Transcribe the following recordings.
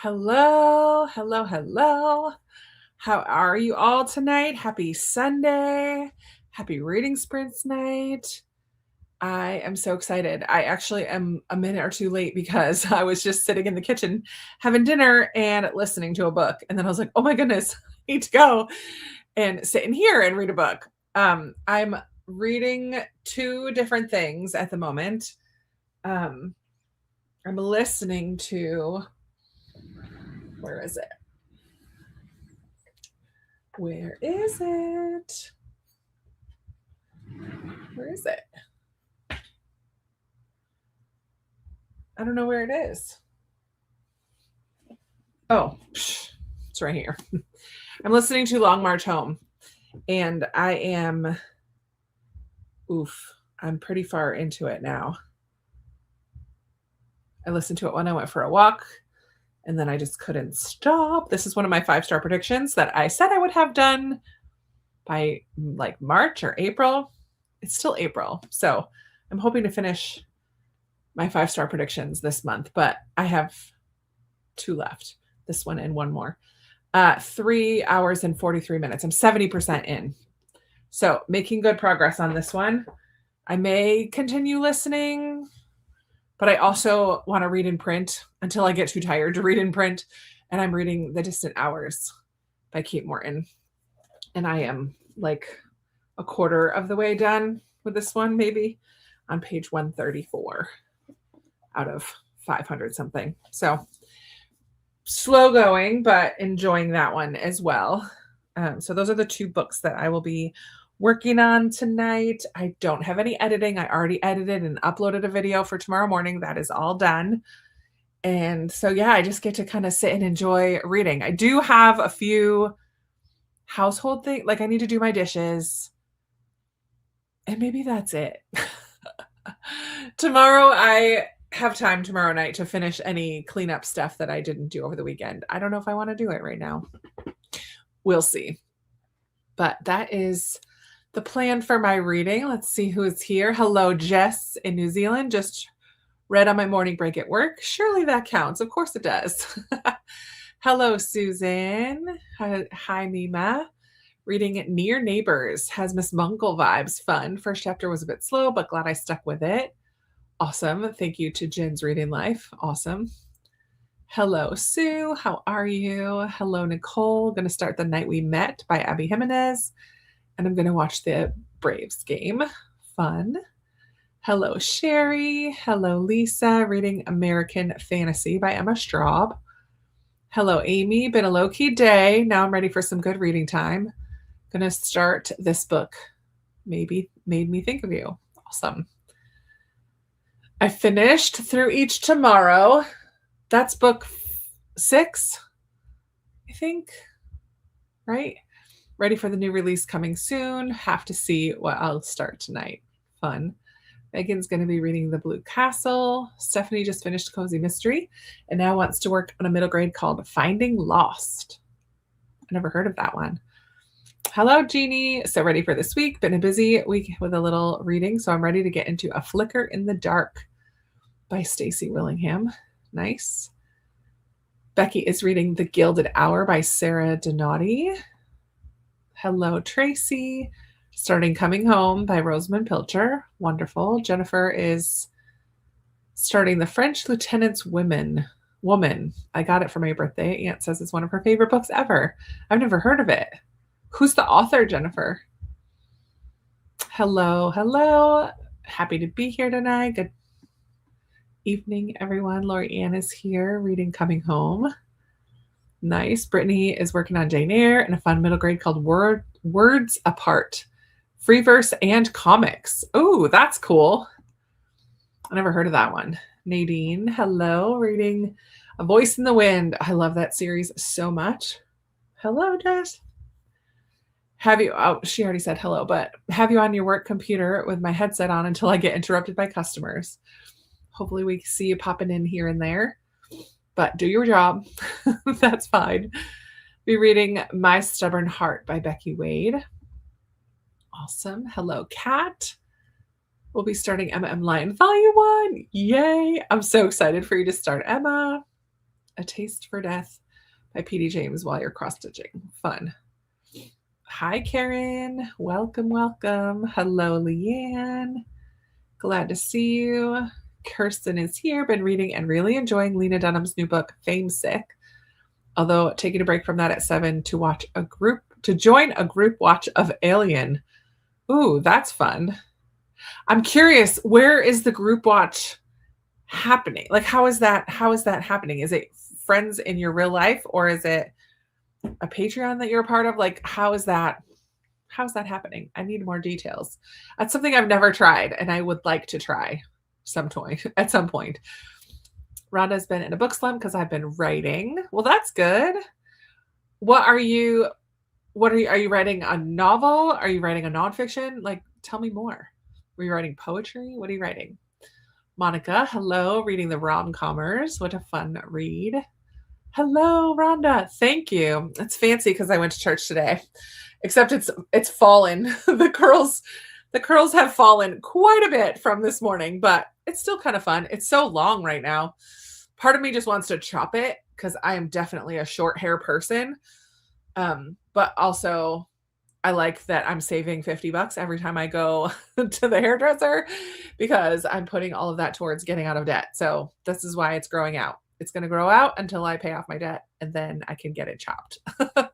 Hello, hello, hello. How are you all tonight? Happy Sunday. Happy reading sprints night. I am so excited. I actually am a minute or two late because I was just sitting in the kitchen having dinner and listening to a book. And then I was like, oh my goodness, I need to go and sit in here and read a book. I'm reading two different things at the moment. I'm listening to, where is it? Where is it? Where is it? I don't know where it is. Oh, it's right here. I'm listening to Long March Home, and I'm pretty far into it now. I listened to it when I went for a walk, and then I just couldn't stop. This is one of my 5-star predictions that I said I would have done by like March or April. It's still April, so I'm hoping to finish my 5-star predictions this month, but I have 2 left. This one and one more. 3 hours and 43 minutes. I'm 70% in. So making good progress on this one. I may continue listening, but I also want to read in print until I get too tired to read in print. And I'm reading The Distant Hours by Kate Morton. And I am like a quarter of the way done with this one, maybe on page 134 out of 500 something. So slow going, but enjoying that one as well. So those are the 2 books that I will be working on tonight. I don't have any editing. I already edited and uploaded a video for tomorrow morning. That is all done. And so, yeah, I just get to kind of sit and enjoy reading. I do have a few household things, like I need to do my dishes. And maybe that's it. Tomorrow, I have time tomorrow night to finish any cleanup stuff that I didn't do over the weekend. I don't know if I want to do it right now. We'll see. But that is the plan for my reading. Let's see who is here. Hello, Jess in New Zealand. Just read on my morning break at work. Surely that counts. Of course it does. Hello, Susan. Hi, Mima. Reading Near Neighbors has Miss Mungle vibes. Fun. First chapter was a bit slow, but glad I stuck with it. Awesome. Thank you to Jen's Reading Life. Awesome. Hello, Sue. How are you? Hello, Nicole. Going to start The Night We Met by Abby Jimenez. And I'm going to watch the Braves game. Fun. Hello, Sherry. Hello, Lisa. Reading American Fantasy by Emma Straub. Hello, Amy. Been a low-key day. Now I'm ready for some good reading time. Going to start this book. Maybe made me think of you. Awesome. I finished Through Each Tomorrow. That's book 6, I think, right? Ready for the new release coming soon. Have to see what I'll start tonight. Fun. Megan's going to be reading The Blue Castle. Stephanie just finished Cozy Mystery and now wants to work on a middle grade called Finding Lost. I never heard of that one. Hello, Jeannie. So ready for this week. Been a busy week with a little reading, so I'm ready to get into A Flicker in the Dark by Stacy Willingham. Nice. Becky is reading The Gilded Hour by Sarah Donati. Hello, Tracy. Starting Coming Home by Rosamund Pilcher. Wonderful. Jennifer is starting The French Lieutenant's Woman. I got it for my birthday. Aunt says it's one of her favorite books ever. I've never heard of it. Who's the author, Jennifer? Hello, hello. Happy to be here tonight. Good evening, everyone. Lori Ann is here reading Coming Home. Nice. Brittany is working on Jane Eyre and a fun middle grade called Words Apart. Free verse and comics. Oh, that's cool. I never heard of that one. Nadine, hello. Reading A Voice in the Wind. I love that series so much. Hello, Jess. She already said hello, but have you on your work computer with my headset on until I get interrupted by customers. Hopefully we see you popping in here and there, but do your job. That's fine. Be reading My Stubborn Heart by Becky Wade. Awesome. Hello, Kat. We'll be starting Emma M. Lyon Volume 1. Yay. I'm so excited for you to start Emma. A Taste for Death by P.D. James while you're cross-stitching. Fun. Hi, Karen. Welcome, welcome. Hello, Leanne. Glad to see you. Kirsten is here. Been reading and really enjoying Lena Dunham's new book, Fame Sick. Although taking a break from that at 7 to join a group watch of Alien. Ooh, that's fun. I'm curious, where is the group watch happening? Like, how is that happening? Is it friends in your real life, or is it a Patreon that you're a part of? Like, how's that happening? I need more details. That's something I've never tried, and I would like to try at some point. Rhonda's been in a book slump because I've been writing. Well, that's good. Are you writing a novel? Are you writing a nonfiction? Like, tell me more. Are you writing poetry? What are you writing? Monica, hello, reading the rom-commers. What a fun read. Hello, Rhonda. Thank you. It's fancy because I went to church today, except it's fallen. The curls have fallen quite a bit from this morning, but it's still kind of fun. It's so long right now. Part of me just wants to chop it because I am definitely a short hair person. But also I like that I'm saving $50 every time I go to the hairdresser because I'm putting all of that towards getting out of debt. So this is why it's growing out. It's going to grow out until I pay off my debt, and then I can get it chopped. But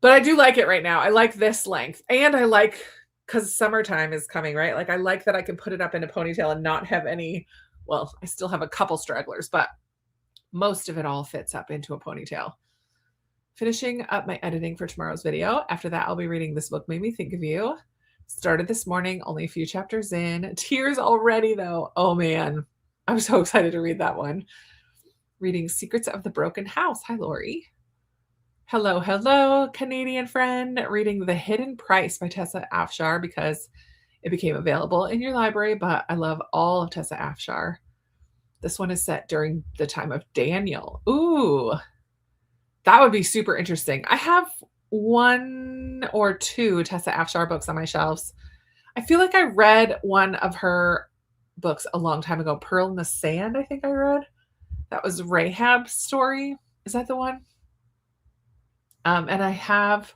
I do like it right now. I like this length, and I like, because summertime is coming, right? Like, I like that I can put it up in a ponytail and not have any, well, I still have a couple stragglers, but most of it all fits up into a ponytail. Finishing up my editing for tomorrow's video. After that, I'll be reading This Book Made Me Think of You. Started this morning, only a few chapters in. Tears already, though. Oh, man. I'm so excited to read that one. Reading Secrets of the Broken House. Hi, Lori. Hello, hello, Canadian friend. Reading The Hidden Price by Tessa Afshar because it became available in your library, but I love all of Tessa Afshar. This one is set during the time of Daniel. Ooh, that would be super interesting. I have 1 or 2 Tessa Afshar books on my shelves. I feel like I read one of her books a long time ago. Pearl in the Sand, I think I read. That was Rahab's story. Is that the one? And I have,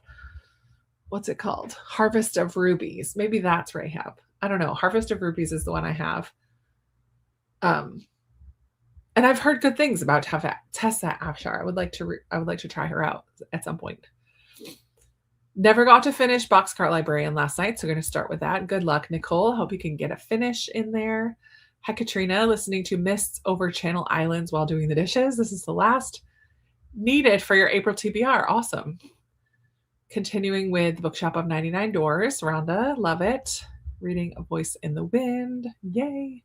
what's it called? Harvest of Rubies. Maybe that's Rahab. I don't know. Harvest of Rubies is the one I have. And I've heard good things about Tessa Afshar. I would like to try her out at some point. Never got to finish Boxcar Librarian last night, so we're going to start with that. Good luck, Nicole. Hope you can get a finish in there. Hi, Katrina. Listening to Mists over Channel Islands while doing the dishes. This is the last needed for your April TBR. Awesome. Continuing with Bookshop of 99 Doors. Rhonda, love it. Reading A Voice in the Wind. Yay.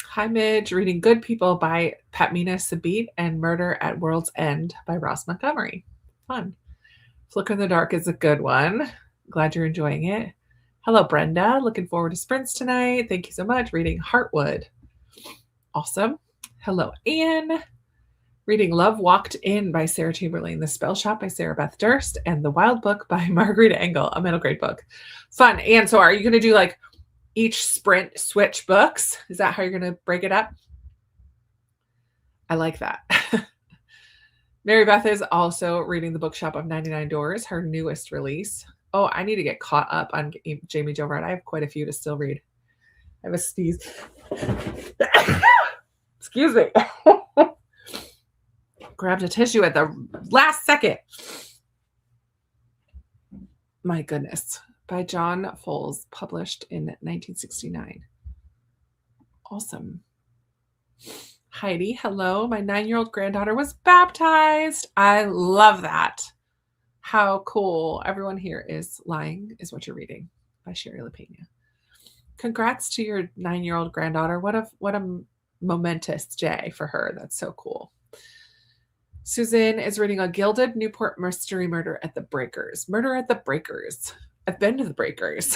Hi, Midge. Reading Good People by Patmina Sabit and Murder at World's End by Ross Montgomery. Fun. Flicker in the Dark is a good one. Glad you're enjoying it. Hello, Brenda. Looking forward to sprints tonight. Thank you so much. Reading Heartwood. Awesome. Hello, Anne. Reading Love Walked In by Sarah Chamberlain, The Spell Shop by Sarah Beth Durst, and The Wild Book by Margarita Engel, a middle grade book. Fun. And so are you going to do like each sprint switch books? Is that how you're going to break it up? I like that. Mary Beth is also reading The Bookshop of 99 Doors, her newest release. Oh, I need to get caught up on Jamie Jo Rudd. I have quite a few to still read. I have a sneeze. Excuse me. Grabbed a tissue at the last second. My goodness. By John Foles, published in 1969. Awesome. Heidi, hello. My 9-year-old granddaughter was baptized. I love that. How cool. Everyone here is lying, is what you're reading, by Sherry LaPena. Congrats to your 9-year-old granddaughter. What a momentous day for her. That's so cool. Susan is reading A Gilded Newport Mystery Murder at the Breakers. Murder at the Breakers. I've been to the Breakers.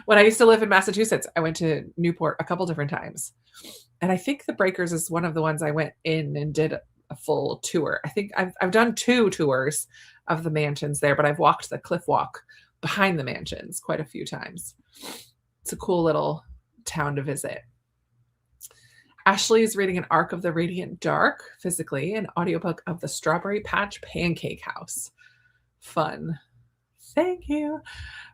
When I used to live in Massachusetts, I went to Newport a couple different times. And I think the Breakers is one of the ones I went in and did a full tour. I think I've done 2 tours of the mansions there, but I've walked the cliff walk behind the mansions quite a few times. It's a cool little town to visit. Ashley is reading an arc of The Radiant Dark, physically, an audiobook of The Strawberry Patch Pancake House. Fun. Thank you.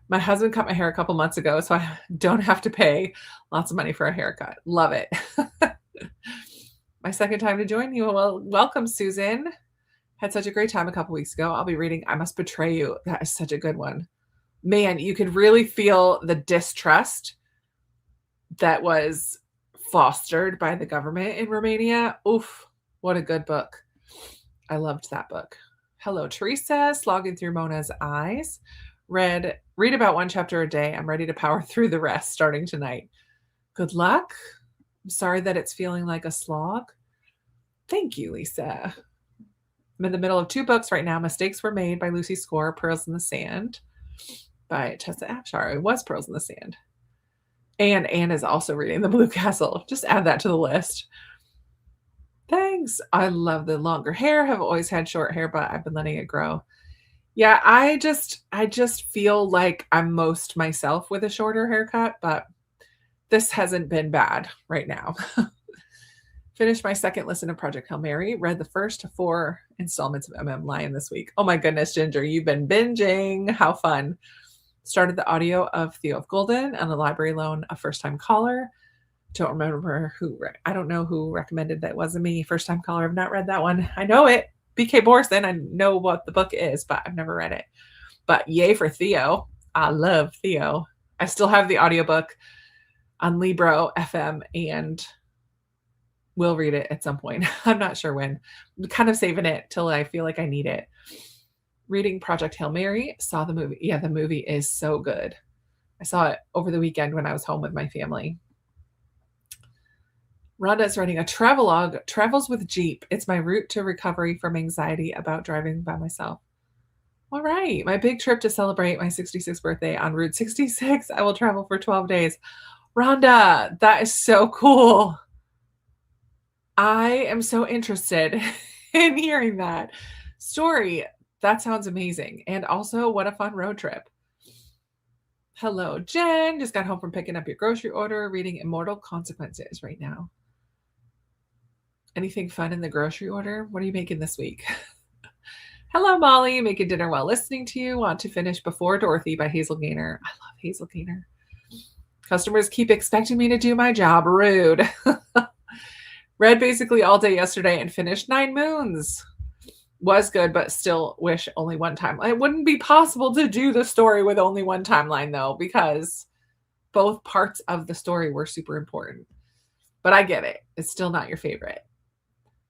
My husband cut my hair a couple months ago, so I don't have to pay lots of money for a haircut. Love it. My second time to join you. Well, welcome, Susan. Had such a great time a couple weeks ago. I'll be reading I Must Betray You. That is such a good one. Man, you could really feel the distrust that was fostered by the government in Romania. Oof, what a good book. I loved that book. Hello, Teresa, slogging through Mona's Eyes. Read about one chapter a day. I'm ready to power through the rest starting tonight. Good luck. I'm sorry that it's feeling like a slog. Thank you, Lisa. I'm in the middle of 2 books right now. Mistakes Were Made by Lucy Score, Pearls in the Sand by Tessa Afshar. It was Pearls in the Sand. And Anne is also reading The Blue Castle. Just add that to the list. Thanks. I love the longer hair. Have always had short hair, but I've been letting it grow. Yeah, I just feel like I'm most myself with a shorter haircut, but this hasn't been bad right now. Finished my second listen of Project Hail Mary. Read the first 4 installments of MM Lion this week. Oh my goodness, Ginger, you've been binging. How fun. Started the audio of Theo of Golden and The Library Loan, A First Time Caller. Don't remember who. I don't know who recommended that. It wasn't me. First Time Caller. I've not read that one. I know it. BK Borson. I know what the book is, but I've never read it. But yay for Theo. I love Theo. I still have the audiobook on Libro FM and will read it at some point. I'm not sure when. I'm kind of saving it till I feel like I need it. Reading Project Hail Mary. Saw the movie. Yeah, the movie is so good. I saw it over the weekend when I was home with my family. Rhonda is writing a travelogue, Travels with Jeep. It's my route to recovery from anxiety about driving by myself. All right. My big trip to celebrate my 66th birthday on Route 66. I will travel for 12 days. Rhonda, that is so cool. I am so interested in hearing that story. That sounds amazing. And also, what a fun road trip. Hello, Jen. Just got home from picking up your grocery order, reading Immortal Consequences right now. Anything fun in the grocery order? What are you making this week? Hello, Molly. Making dinner while listening to you. Want to finish Before Dorothy by Hazel Gaynor. I love Hazel Gaynor. Customers keep expecting me to do my job. Rude. Read basically all day yesterday and finished 9 Moons. Was good, but still wish only one timeline. It wouldn't be possible to do the story with only one timeline, though, because both parts of the story were super important. But I get it. It's still not your favorite.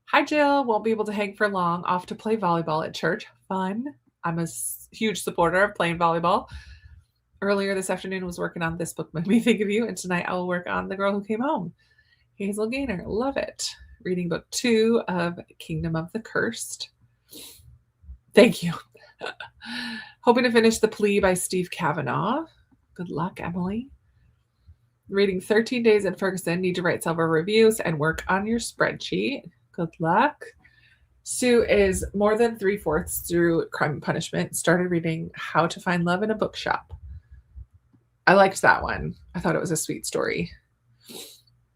Hi, Jill. Won't be able to hang for long. Off to play volleyball at church. Fun. I'm a huge supporter of playing volleyball. Earlier this afternoon was working on This Book Made Me Think of You, and tonight I will work on The Girl Who Came Home. Hazel Gaynor. Love it. Reading book 2 of Kingdom of the Cursed. Thank you. Hoping to finish The Plea by Steve Kavanaugh. Good luck, Emily. Reading 13 Days in Ferguson. Need to write several reviews and work on your spreadsheet. Good luck. Sue is more than 3/4 through Crime and Punishment. Started reading How to Find Love in a Bookshop. I liked that one. I thought it was a sweet story.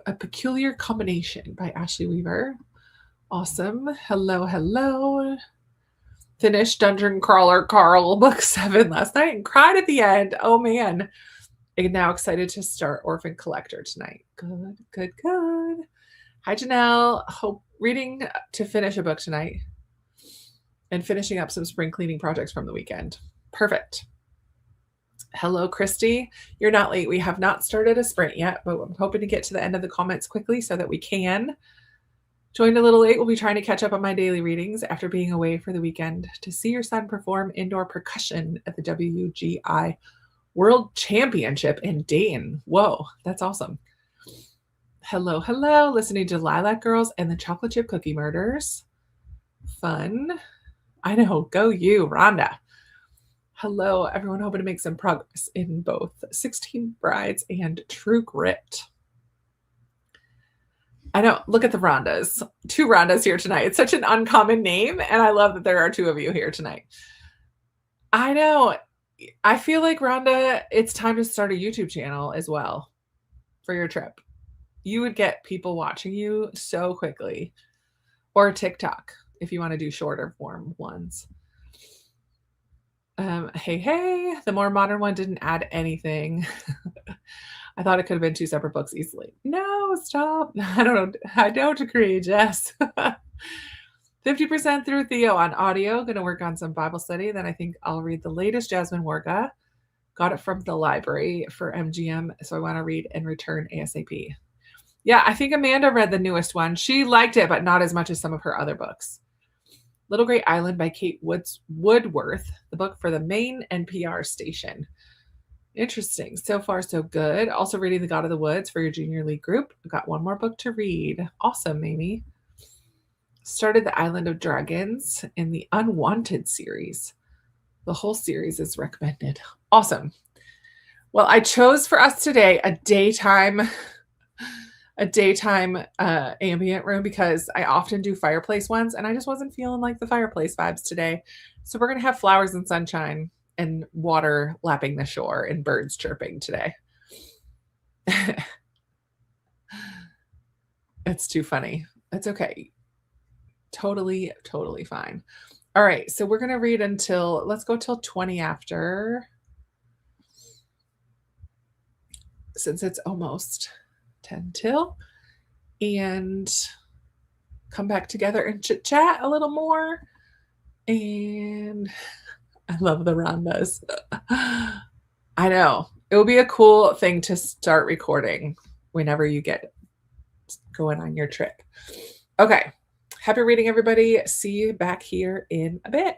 A Peculiar Combination by Ashley Weaver. Awesome. Hello, hello. Finished Dungeon Crawler Carl book 7 last night and cried at the end. Oh man. I'm now excited to start Orphan Collector tonight. Good, good, good. Hi, Janelle. Hope reading to finish a book tonight and finishing up some spring cleaning projects from the weekend. Perfect. Hello, Christy. You're not late. We have not started a sprint yet, but I'm hoping to get to the end of the comments quickly so that we can. Joined a little late. We'll be trying to catch up on my daily readings after being away for the weekend to see your son perform indoor percussion at the WGI World Championship in Dayton. Whoa, that's awesome. Hello, hello. Listening to Lilac Girls and the Chocolate Chip Cookie Murders. Fun. I know. Go you, Rhonda. Hello, everyone. Hoping to make some progress in both 16 Brides and True Grit. I know. Look at the Rhondas. 2 Rhondas here tonight. It's such an uncommon name, and I love that there are 2 of you here tonight. I know. I feel like, Rhonda, it's time to start a YouTube channel as well for your trip. You would get people watching you so quickly. Or TikTok if you want to do shorter form ones. Hey, the more modern one didn't add anything. I thought it could have been 2 separate books easily. No, stop. I don't know. I don't agree, Jess. 50% through Theo on audio. Gonna work on some Bible study. Then I think I'll read the latest Jasmine Warga. Got it from the library for MGM, so I want to read and return ASAP. Yeah, I think Amanda read the newest one. She liked it, but not as much as some of her other books. Little Great Island by Kate Woodworth, the book for the main NPR station. Interesting. So far, so good. Also reading The God of the Woods for your junior league group. I've got one more book to read. Awesome, Amy. Started The Island of Dragons in the Unwanted series. The whole series is recommended. Awesome. Well, I chose for us today a daytime ambient room because I often do fireplace ones and I just wasn't feeling like the fireplace vibes today. So we're going to have flowers and sunshine and water lapping the shore and birds chirping today. It's too funny. It's okay. Totally, totally fine. All right. So we're going to read until, let's go till 20 after, since it's almost 10 till, and come back together and chit chat a little more. And I love the rondas. I know. It will be a cool thing to start recording whenever you get going on your trip. Okay. Happy reading, everybody. See you back here in a bit.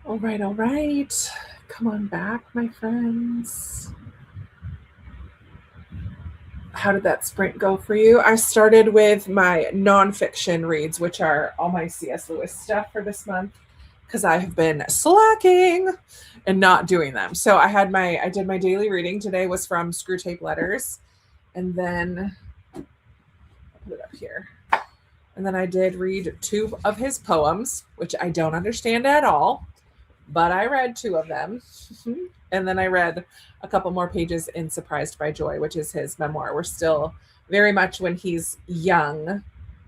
All right. Come on back, my friends. How did that sprint go for you? I started with my nonfiction reads, which are all my C.S. Lewis stuff for this month, because I have been slacking and not doing them. So I did my daily reading today was from Screwtape Letters, and then I'll put it up here. And then I did read 2 of his poems, which I don't understand at all, but I read 2 of them. And then I read a couple more pages in Surprised by Joy, which is his memoir. We're still very much when he's young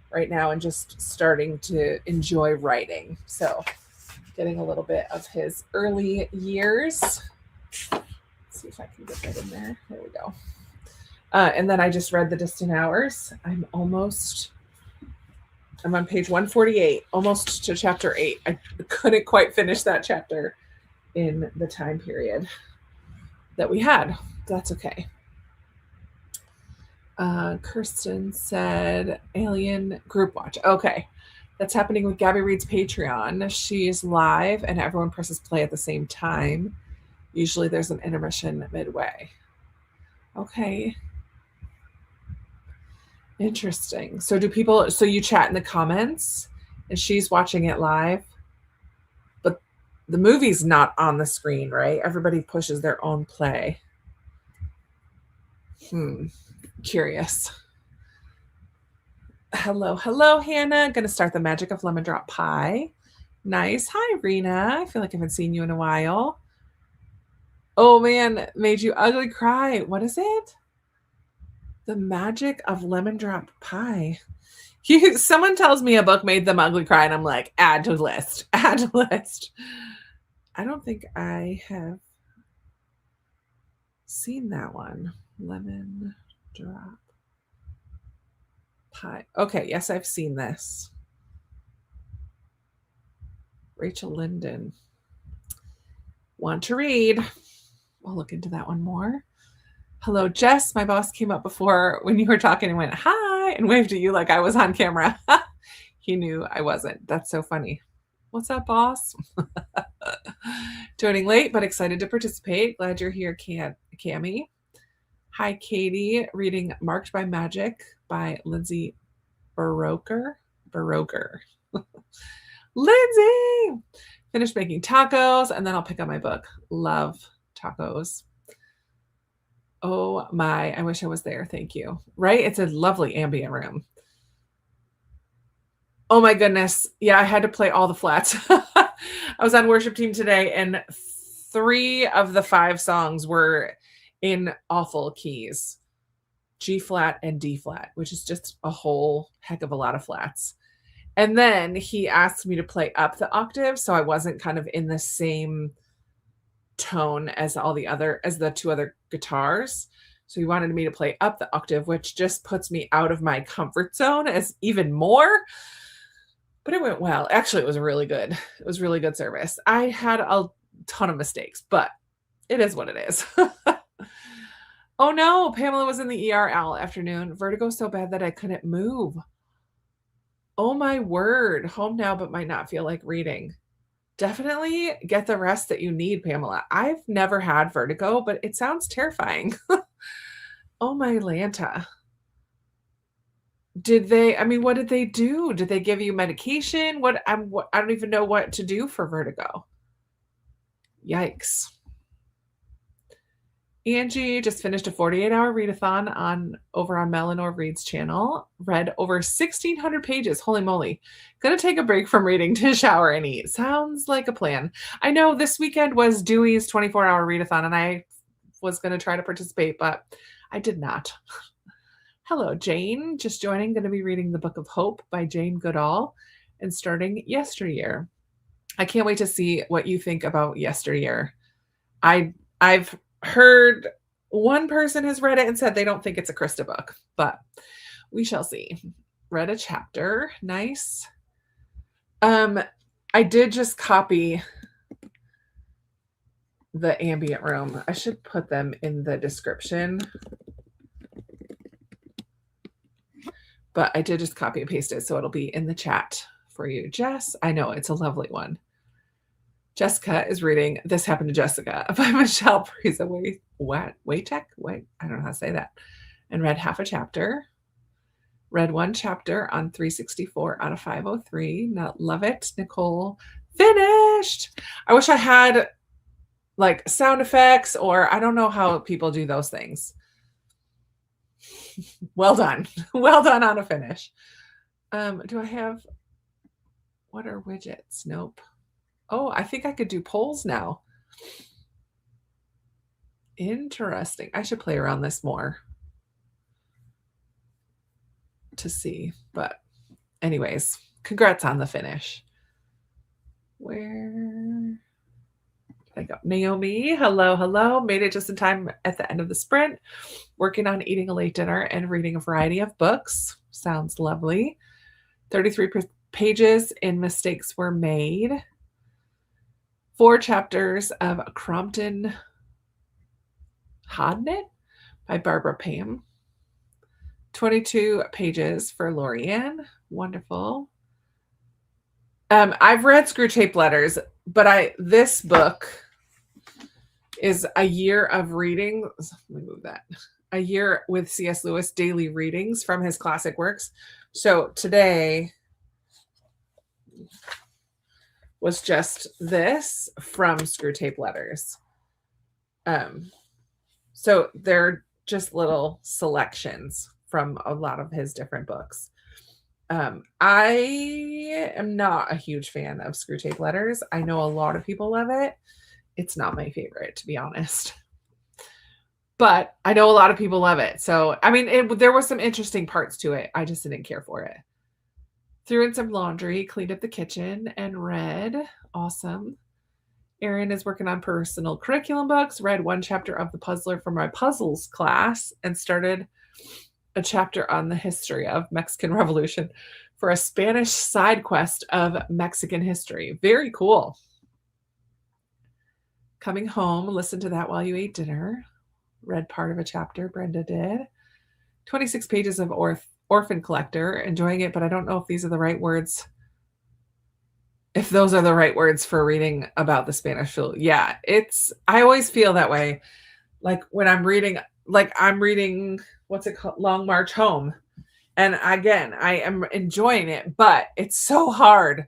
right now and just starting to enjoy writing. So getting a little bit of his early years. Let's see if I can get that in there. There we go. And then I just read The Distant Hours. I'm on page 148, almost to chapter 8. I couldn't quite finish that chapter in the time period that we had. That's okay. Kirsten said Alien Group Watch. Okay. That's happening with Gabby Reed's Patreon. She's live and everyone presses play at the same time. Usually there's an intermission midway. Okay. Interesting. So you chat in the comments and she's watching it live, but the movie's not on the screen, right? Everybody pushes their own play. Curious. Hello, Hannah. Gonna start the Magic of Lemon Drop Pie. Nice. Hi, Rena. I feel like I haven't seen you in a while. Oh man, made you ugly cry. What is it? The Magic of Lemon Drop Pie. Someone tells me a book made them ugly cry, and I'm like, add to list. Add to list. I don't think I have seen that one. Lemon Drop Pie. Okay, yes, I've seen this. Rachel Linden. Want to read. I'll look into that one more. Hello, Jess. My boss came up before when you were talking and went, hi, and waved at you like I was on camera. He knew I wasn't. That's so funny. What's up, boss? Joining late, but excited to participate. Glad you're here, Cami. Hi, Katie. Reading Marked by Magic by Lindsay Baroker. Lindsay! Finished making tacos, and then I'll pick up my book. Love tacos. Oh my, I wish I was there. Thank you. Right? It's a lovely ambient room. Oh my goodness. Yeah, I had to play all the flats. I was on worship team today, and 3 of the 5 songs were in awful keys. G flat and D flat, which is just a whole heck of a lot of flats. And then he asked me to play up the octave, so I wasn't kind of in the same tone as the 2 other guitars. So he wanted me to play up the octave, which just puts me out of my comfort zone as even more. But it went well. Actually, it was really good. It was really good service. I had a ton of mistakes, but it is what it is. Oh no, Pamela was in the ER all afternoon. Vertigo so bad that I couldn't move. Oh my word. Home now, but might not feel like reading. Definitely get the rest that you need, Pamela. I've never had vertigo, but it sounds terrifying. Oh my Lanta. What did they do? Did they give you medication? I don't even know what to do for vertigo. Yikes. Angie just finished a 48-hour readathon over on Melanor Reads channel. Read over 1,600 pages. Holy moly. Gonna take a break from reading to shower and eat. Sounds like a plan. I know this weekend was Dewey's 24-hour readathon, and I was going to try to participate, but I did not. Hello, Jane. Just joining. Going to be reading The Book of Hope by Jane Goodall and starting Yesteryear. I can't wait to see what you think about Yesteryear. I've heard one person has read it and said they don't think it's a Krista book, but we shall see. Read a chapter. Nice. I did just copy the ambient room. I should put them in the description. But I did just copy and paste it, so it'll be in the chat for you. Jess, I know, it's a lovely one. Jessica is reading This Happened to Jessica by Michelle Pariza Waycheck. Wait, I don't know how to say that. And read half a chapter. Read one chapter on 364 out of 503. Not love it. Nicole finished. I wish I had like sound effects, or I don't know how people do those things. Well done. Well done on a finish. Do I have, what are widgets? Nope. Oh, I think I could do polls now. Interesting. I should play around this more to see. But anyways, congrats on the finish. Where did I go? Naomi, hello, hello. Made it just in time at the end of the sprint. Working on eating a late dinner and reading a variety of books. Sounds lovely. 33 pages in Mistakes Were Made. 4 chapters of Crompton Hodnett by Barbara Pam. 22 pages for Lorianne. Wonderful. I've read Screwtape Letters, but this book is a year of reading. Let me move that. A year with C.S. Lewis daily readings from his classic works. So today was just this from Screwtape Letters. So they're just little selections from a lot of his different books. I am not a huge fan of Screwtape Letters. I know a lot of people love it. It's not my favorite, to be honest. But I know a lot of people love it. So, I mean, there were some interesting parts to it. I just didn't care for it. Threw in some laundry, cleaned up the kitchen, and read. Awesome. Erin is working on personal curriculum books, read one chapter of The Puzzler for my puzzles class, and started a chapter on the history of Mexican Revolution for a Spanish side quest of Mexican history. Very cool. Coming home, listened to that while you ate dinner. Read part of a chapter, Brenda did. 26 pages of Orphan Collector, enjoying it, but I don't know if these are the right words. If those are the right words for reading about the Spanish flu. Yeah, I always feel that way. Like when I'm reading, what's it called? Long March Home. And again, I am enjoying it, but it's so hard.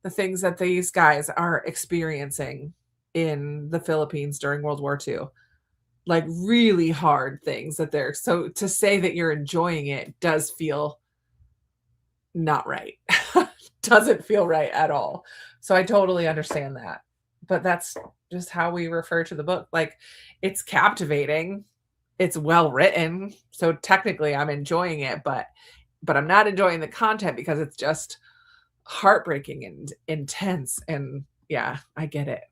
The things that these guys are experiencing in the Philippines during World War II. Like really hard things so to say that you're enjoying it does feel not right. Doesn't feel right at all. So I totally understand that. But that's just how we refer to the book. Like it's captivating. It's well written. So technically I'm enjoying it, but I'm not enjoying the content because it's just heartbreaking and intense. And yeah, I get it.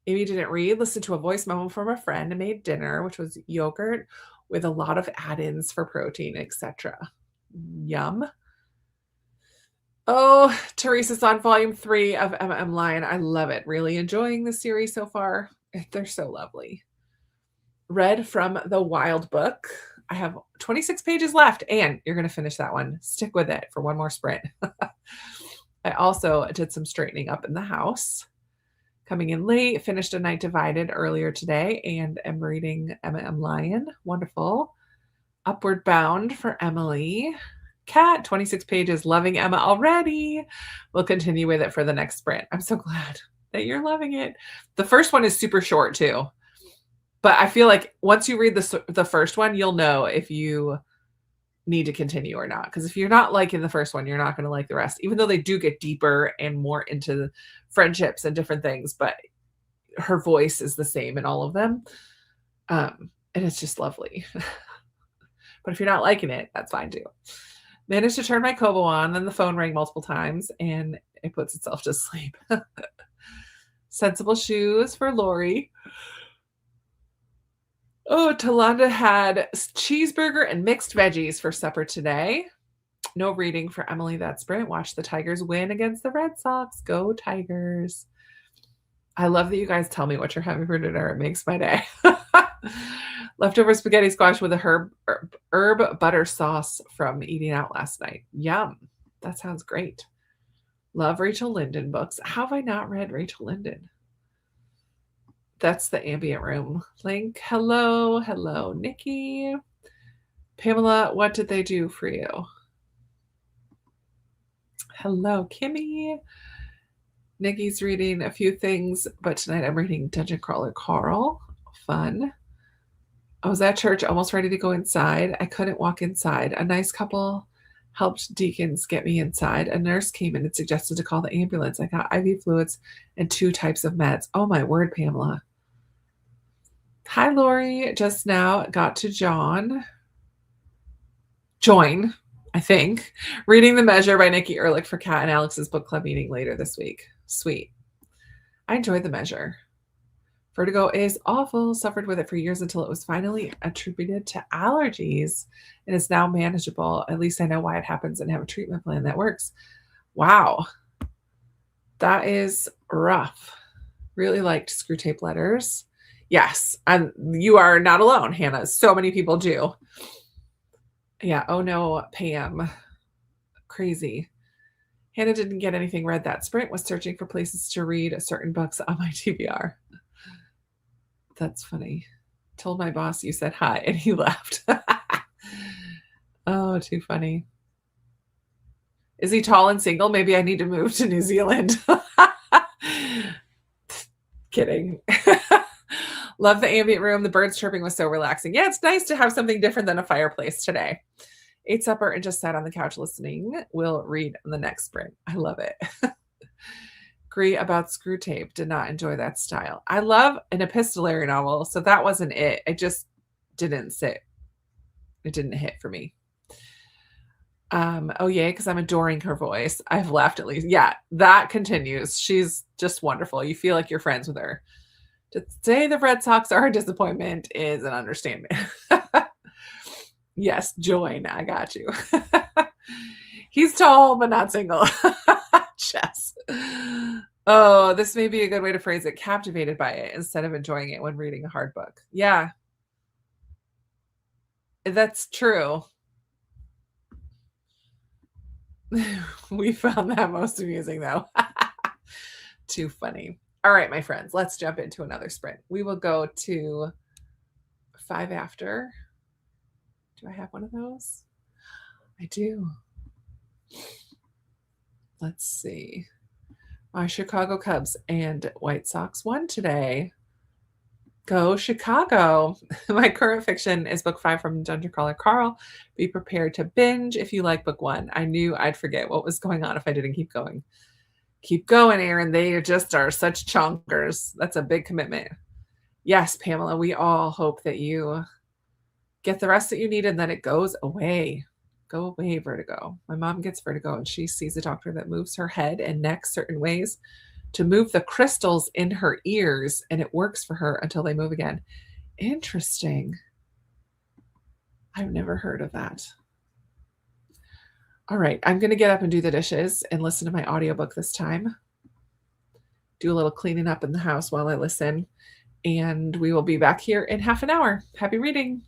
Amy didn't read, listened to a voice memo from a friend and made dinner, which was yogurt with a lot of add-ins for protein, etc. Yum. Oh, Teresa's on volume 3 of Emma M. Lyon. I love it. Really enjoying the series so far. They're so lovely. Read from The Wild Book. I have 26 pages left, and you're going to finish that one. Stick with it for one more sprint. I also did some straightening up in the house. Coming in late, finished A Night Divided earlier today, and am reading Emma M. Lyon. Wonderful. Upward Bound for Emily. Cat, 26 pages, loving Emma already. We'll continue with it for the next sprint. I'm so glad that you're loving it. The first one is super short too. But I feel like once you read the first one, you'll know if you need to continue or not. Because if you're not liking the first one, you're not going to like the rest, even though they do get deeper and more into friendships and different things. But her voice is the same in all of them. And it's just lovely. But if you're not liking it, that's fine too. Managed to turn my Kobo on, then the phone rang multiple times, and it puts itself to sleep. Sensible shoes for Lori. Oh, Talanda had cheeseburger and mixed veggies for supper today. No reading for Emily that sprint. Watch the Tigers win against the Red Sox. Go Tigers. I love that you guys tell me what you're having for dinner. It makes my day. Leftover spaghetti squash with a herb butter sauce from eating out last night. Yum. That sounds great. Love Rachel Linden books. How have I not read Rachel Linden? That's the ambient room link. Hello, Nikki. Pamela, what did they do for you? Hello, Kimmy. Nikki's reading a few things, but tonight I'm reading Dungeon Crawler Carl. Fun. I was at church, almost ready to go inside. I couldn't walk inside. A nice couple helped deacons get me inside. A nurse came in and suggested to call the ambulance. I got IV fluids and 2 types of meds. Oh my word, Pamela. Hi, Lori. Just now got to join, I think. Reading The Measure by Nikki Ehrlich for Kat and Alex's book club meeting later this week. Sweet. I enjoyed The Measure. Vertigo is awful. Suffered with it for years until it was finally attributed to allergies and is now manageable. At least I know why it happens and have a treatment plan that works. Wow. That is rough. Really liked Screwtape Letters. Yes. And you are not alone, Hannah. So many people do. Yeah. Oh no, Pam. Crazy. Hannah didn't get anything read that sprint, was searching for places to read certain books on my TBR. That's funny. Told my boss you said hi and he left. Oh, too funny. Is he tall and single? Maybe I need to move to New Zealand. Kidding. Love the ambient room. The birds chirping was so relaxing. Yeah, it's nice to have something different than a fireplace today. Ate supper and just sat on the couch listening. We'll read in the next sprint. I love it. Agree about Screwtape. Did not enjoy that style. I love an epistolary novel, so that wasn't it. It just didn't sit. It didn't hit for me. Oh yay, because I'm adoring her voice. I've laughed at least. Yeah, that continues. She's just wonderful. You feel like you're friends with her. To say the Red Sox are a disappointment is an understatement. Yes, join. I got you. He's tall, but not single. Chess. Oh, this may be a good way to phrase it. Captivated by it instead of enjoying it when reading a hard book. Yeah. That's true. We found that most amusing, though. Too funny. All right, my friends, let's jump into another sprint. We will go to 5 after. Do I have one of those? I do. Let's see. My Chicago Cubs and White Sox won today. Go Chicago. My current fiction is book 5 from Dungeon Crawler Carl. Be prepared to binge if you like book 1. I knew I'd forget what was going on if I didn't keep going. Keep going, Aaron. They just are such chonkers. That's a big commitment. Yes, Pamela, we all hope that you get the rest that you need and then it goes away. Go away, vertigo. My mom gets vertigo and she sees a doctor that moves her head and neck certain ways to move the crystals in her ears, and it works for her until they move again. Interesting. I've never heard of that. All right, I'm going to get up and do the dishes and listen to my audiobook this time. Do a little cleaning up in the house while I listen, and we will be back here in half an hour. Happy reading.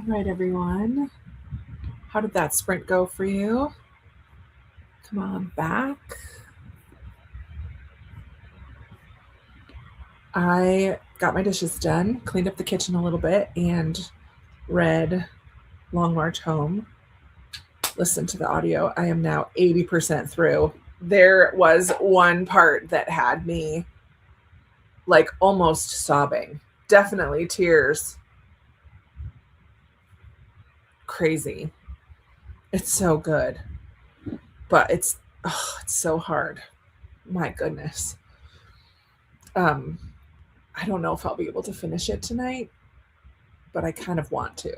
right, everyone. How did that sprint go for you? Come on back. I got my dishes done, cleaned up the kitchen a little bit, and read Long March Home. Listened to the audio. I am now 80% through. There was one part that had me like almost sobbing. Definitely tears. Crazy. It's so good. But it's so hard. My goodness. I don't know if I'll be able to finish it tonight, but I kind of want to.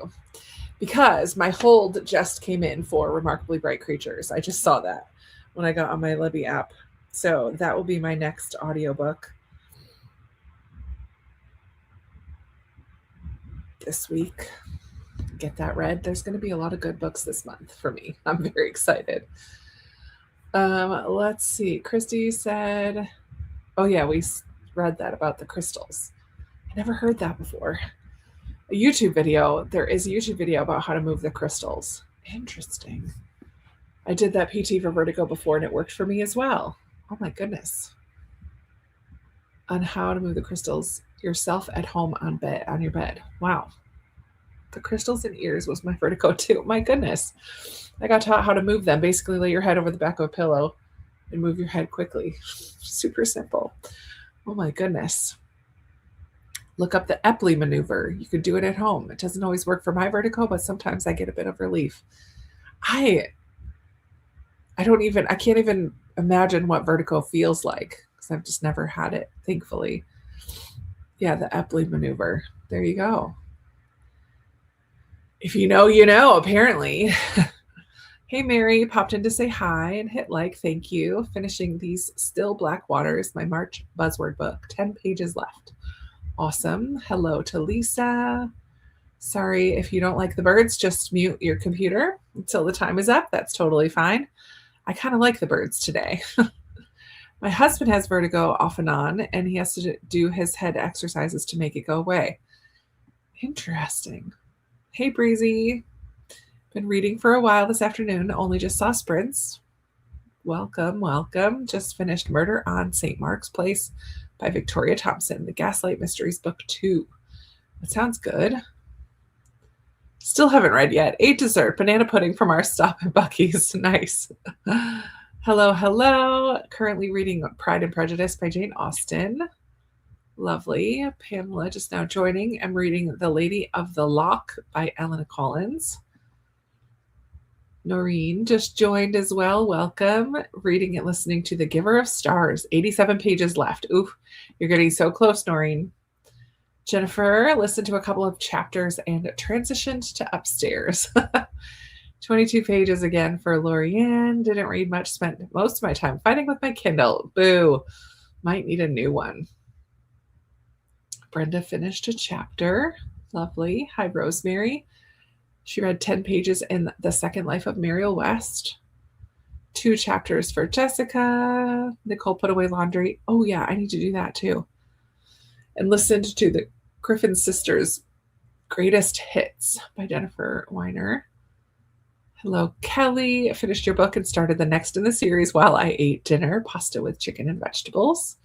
Because my hold just came in for Remarkably Bright Creatures. I just saw that when I got on my Libby app. So that will be my next audiobook this week. Get that read. There's going to be a lot of good books this month for me. I'm very excited. Let's see. Christy said, oh yeah, we read that about the crystals. I never heard that before. A YouTube video. There is a YouTube video about how to move the crystals. Interesting. I did that PT for vertigo before and it worked for me as well. Oh my goodness. On how to move the crystals yourself at home on your bed. Wow. The crystals in ears was my vertigo too. My goodness. I got taught how to move them. Basically lay your head over the back of a pillow and move your head quickly. Super simple. Oh my goodness. Look up the Epley maneuver. You could do it at home. It doesn't always work for my vertigo, but sometimes I get a bit of relief. I can't even imagine what vertigo feels like because I've just never had it, thankfully. Yeah, the Epley maneuver. There you go. If you know, you know, apparently. Hey, Mary, popped in to say hi and hit like. Thank you. Finishing These Still Black Waters, my March buzzword book. 10 pages left. Awesome. Hello to Lisa. Sorry if you don't like the birds, just mute your computer until the time is up. That's totally fine. I kind of like the birds today. My husband has vertigo off and on, and he has to do his head exercises to make it go away. Interesting. Hey, Breezy. Been reading for a while this afternoon. Only just saw sprints. Welcome, welcome. Just finished Murder on St. Mark's Place by Victoria Thompson, the Gaslight Mysteries Book 2. That sounds good. Still haven't read yet. Ate dessert, banana pudding from our stop at Buc-ee's. Nice. Hello, hello. Currently reading Pride and Prejudice by Jane Austen. Lovely. Pamela just now joining. I'm reading The Lady of the Loch by Elena Collins. Noreen just joined as well. Welcome. Reading and listening to The Giver of Stars. 87 pages left. Ooh, you're getting so close, Noreen. Jennifer listened to a couple of chapters and transitioned to upstairs. 22 pages again for Lorianne. Didn't read much. Spent most of my time fighting with my Kindle. Boo. Might need a new one. Brenda finished a chapter. Lovely. Hi, Rosemary. She read 10 pages in The Second Life of Muriel West. 2 chapters for Jessica. Nicole put away laundry. Oh, yeah, I need to do that too. And listened to the Griffin Sisters' Greatest Hits by Jennifer Weiner. Hello, Kelly. Finished your book and started the next in the series while I ate dinner. Pasta with chicken and vegetables.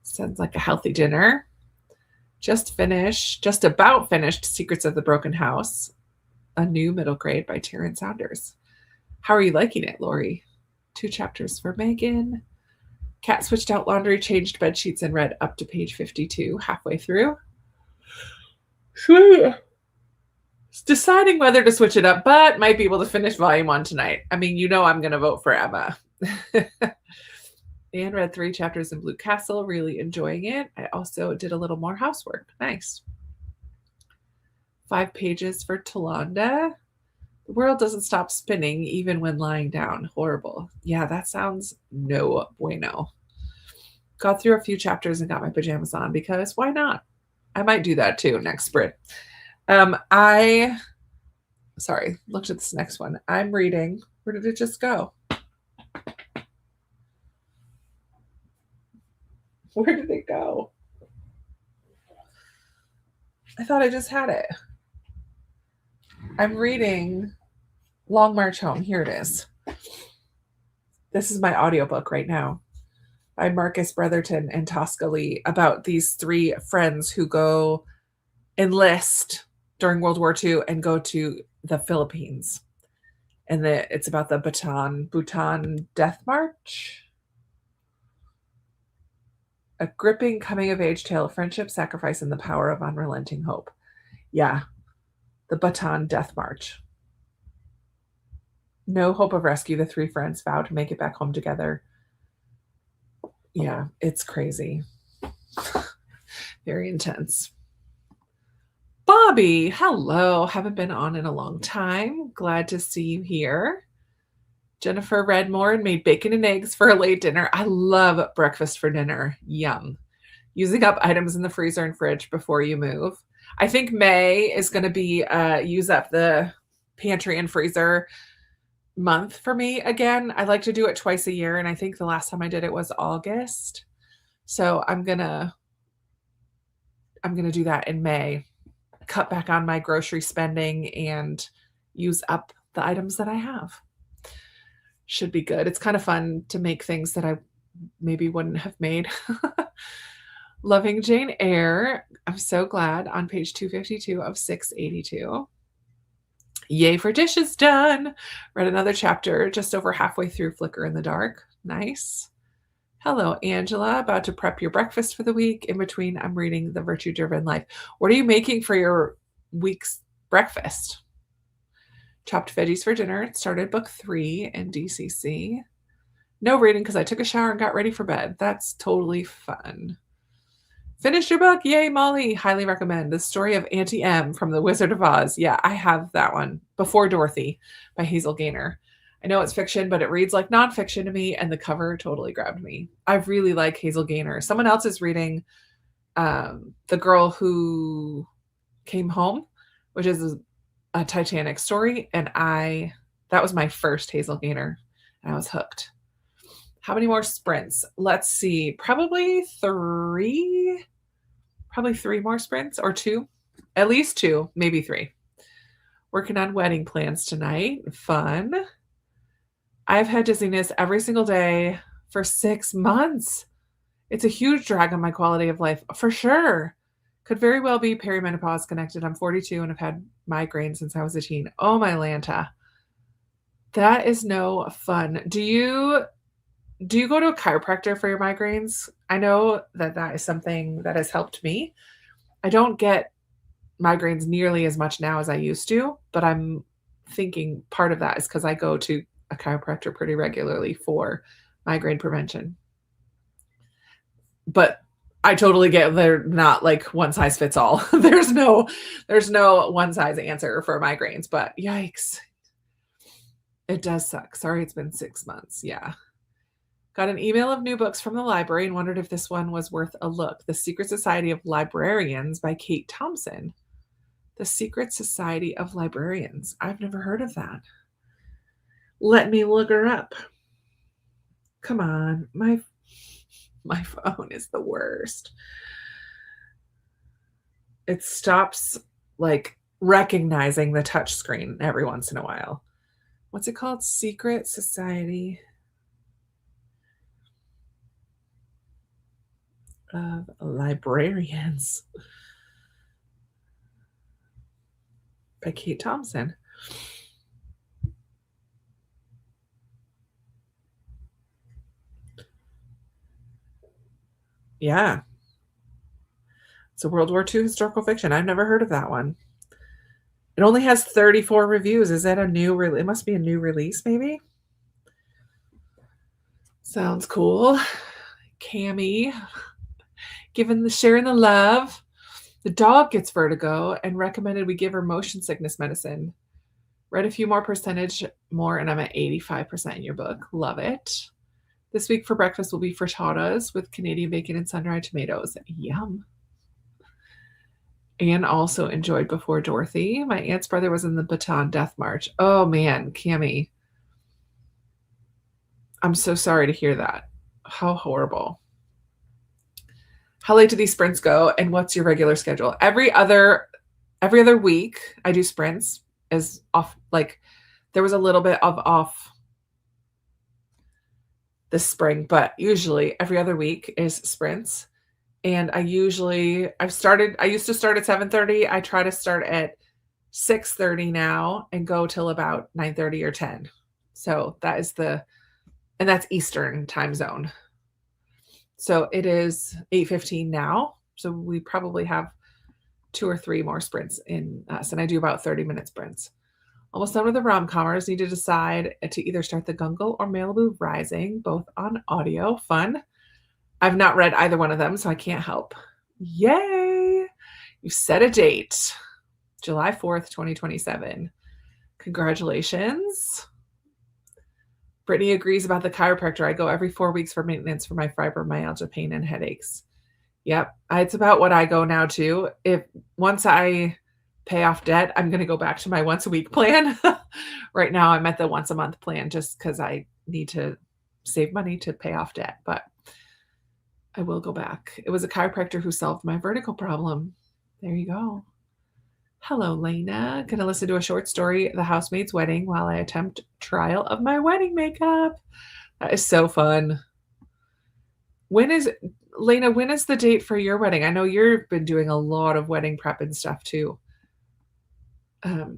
Sounds like a healthy dinner. Just about finished Secrets of the Broken House. A New Middle Grade by Taryn Saunders. How are you liking it, Lori? 2 chapters for Megan. Cat switched out laundry, changed bed sheets, and read up to page 52, halfway through. Sweet. Deciding whether to switch it up, but might be able to finish volume 1 tonight. I mean, you know I'm going to vote for Emma. And read 3 chapters in Blue Castle, really enjoying it. I also did a little more housework. Nice. 5 pages for Tolanda. The world doesn't stop spinning even when lying down. Horrible. Yeah, that sounds no bueno. Got through a few chapters and got my pajamas on because why not? I might do that too next sprint. Looked at this next one. I'm reading. Where did it just go? Where did it go? I thought I just had it. I'm reading Long March Home. Here it is. This is my audiobook right now by Marcus Brotherton and Tosca Lee about these three friends who go enlist during World War II and go to the Philippines. And it's about the Bhutan Death March. A gripping coming-of-age tale of friendship, sacrifice, and the power of unrelenting hope. Yeah, the Bhutan Death March. No hope of rescue. The three friends vow to make it back home together. Yeah, it's crazy. Very intense. Bobby, hello. Haven't been on in a long time. Glad to see you here. Jennifer Redmore and made bacon and eggs for a late dinner. I love breakfast for dinner. Yum. Using up items in the freezer and fridge before you move. I think May is going to be use up the pantry and freezer month for me again. I like to do it twice a year, and I think the last time I did it was August. So I'm gonna do that in May. Cut back on my grocery spending and use up the items that I have. Should be good. It's kind of fun to make things that I maybe wouldn't have made. Loving Jane Eyre. I'm so glad on page 252 of 682. Yay for dishes done. Read another chapter just over halfway through Flicker in the Dark. Nice. Hello, Angela. About to prep your breakfast for the week. In between, I'm reading The Virtue Driven Life. What are you making for your week's breakfast? Chopped veggies for dinner. Started book 3 in DCC. No reading because I took a shower and got ready for bed. That's totally fun. Finished your book. Yay, Molly. Highly recommend. The Story of Auntie M from The Wizard of Oz. Yeah, I have that one. Before Dorothy by Hazel Gaynor. I know it's fiction, but it reads like nonfiction to me, and the cover totally grabbed me. I really like Hazel Gaynor. Someone else is reading The Girl Who Came Home, which is a Titanic story, and that was my first Hazel Gaynor, and I was hooked. How many more sprints? Let's see. Probably 3. Probably 3 more sprints, or 2. At least 2, maybe 3. Working on wedding plans tonight. Fun. I've had dizziness every single day for 6 months. It's a huge drag on my quality of life, for sure. Could very well be perimenopause connected. I'm 42 and have had migraines since I was a teen. Oh, my Lanta. That is no fun. Do you go to a chiropractor for your migraines? I know that is something that has helped me. I don't get migraines nearly as much now as I used to, but I'm thinking part of that is because I go to a chiropractor pretty regularly for migraine prevention. But I totally get they're not like one size fits all. There's no one size answer for migraines, but yikes. It does suck. Sorry, it's been 6 months. Yeah. Got an email of new books from the library and wondered if this one was worth a look. The Secret Society of Librarians by Kate Thompson. The Secret Society of Librarians. I've never heard of that. Let me look her up. Come on. My phone is the worst. It stops like recognizing the touch screen every once in a while. What's it called? Secret Society of Librarians by Kate Thompson. Yeah. It's a World War II historical fiction. I've never heard of that one. It only has 34 reviews. Is that a new release? It must be a new release, maybe? Sounds cool. Cammie, sharing the love. The dog gets vertigo and recommended we give her motion sickness medicine. Read a few more percentage more, and I'm at 85% in your book. Love it. This week for breakfast will be frittatas with Canadian bacon and sun-dried tomatoes. Yum. Anne also enjoyed Before Dorothy. My aunt's brother was in the Bhutan Death March. Oh, man, Cammie. I'm so sorry to hear that. How horrible. How late do these sprints go, and what's your regular schedule? Every other week, I do sprints. as off. Like there was a little bit of off this spring, but usually every other week is sprints. And I used to start at 7:30. I try to start at 6:30 now and go till about 9:30 or 10. So and that's Eastern time zone. So it is 8:15 now. So we probably have 2 or 3 more sprints in us, and I do about 30-minute sprints. Almost done with the rom-commers. Need to decide to either start The Gungle or Malibu Rising, both on audio. Fun. I've not read either one of them, so I can't help. Yay! You set a date. July 4th, 2027. Congratulations. Brittany agrees about the chiropractor. I go every 4 weeks for maintenance for my fibromyalgia pain and headaches. Yep. It's about what I go now too. Once I pay off debt, I'm going to go back to my once a week plan. Right now I'm at the once a month plan just because I need to save money to pay off debt, but I will go back. It was a chiropractor who solved my vertical problem. There you go. Hello, Lena. Gonna listen to a short story, The Housemaid's Wedding, while I attempt trial of my wedding makeup. That is so fun. Lena, when is the date for your wedding? I know you've been doing a lot of wedding prep and stuff too.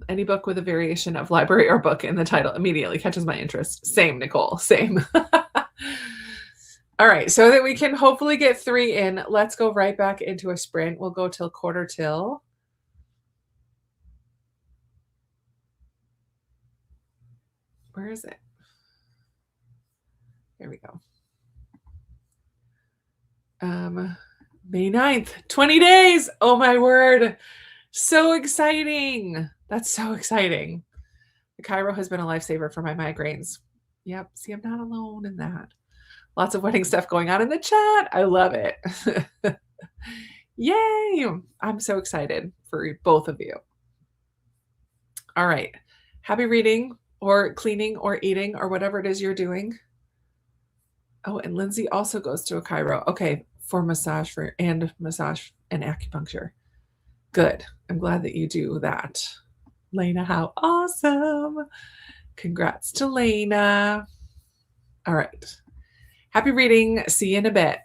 Any book with a variation of library or book in the title immediately catches my interest. Same, Nicole. Same. All right, so that we can hopefully get 3 in, let's go right back into a sprint. We'll go till quarter till. Where is it? There we go. May 9th, 20 days. Oh my word. So exciting. That's so exciting. The Chiro has been a lifesaver for my migraines. Yep. See, I'm not alone in that. Lots of wedding stuff going on in the chat. I love it. Yay. I'm so excited for both of you. All right. Happy reading or cleaning or eating or whatever it is you're doing. Oh, and Lindsay also goes to a chiro. Okay, for massage and acupuncture. Good. I'm glad that you do that. Lena, how awesome. Congrats to Lena. All right. Happy reading. See you in a bit.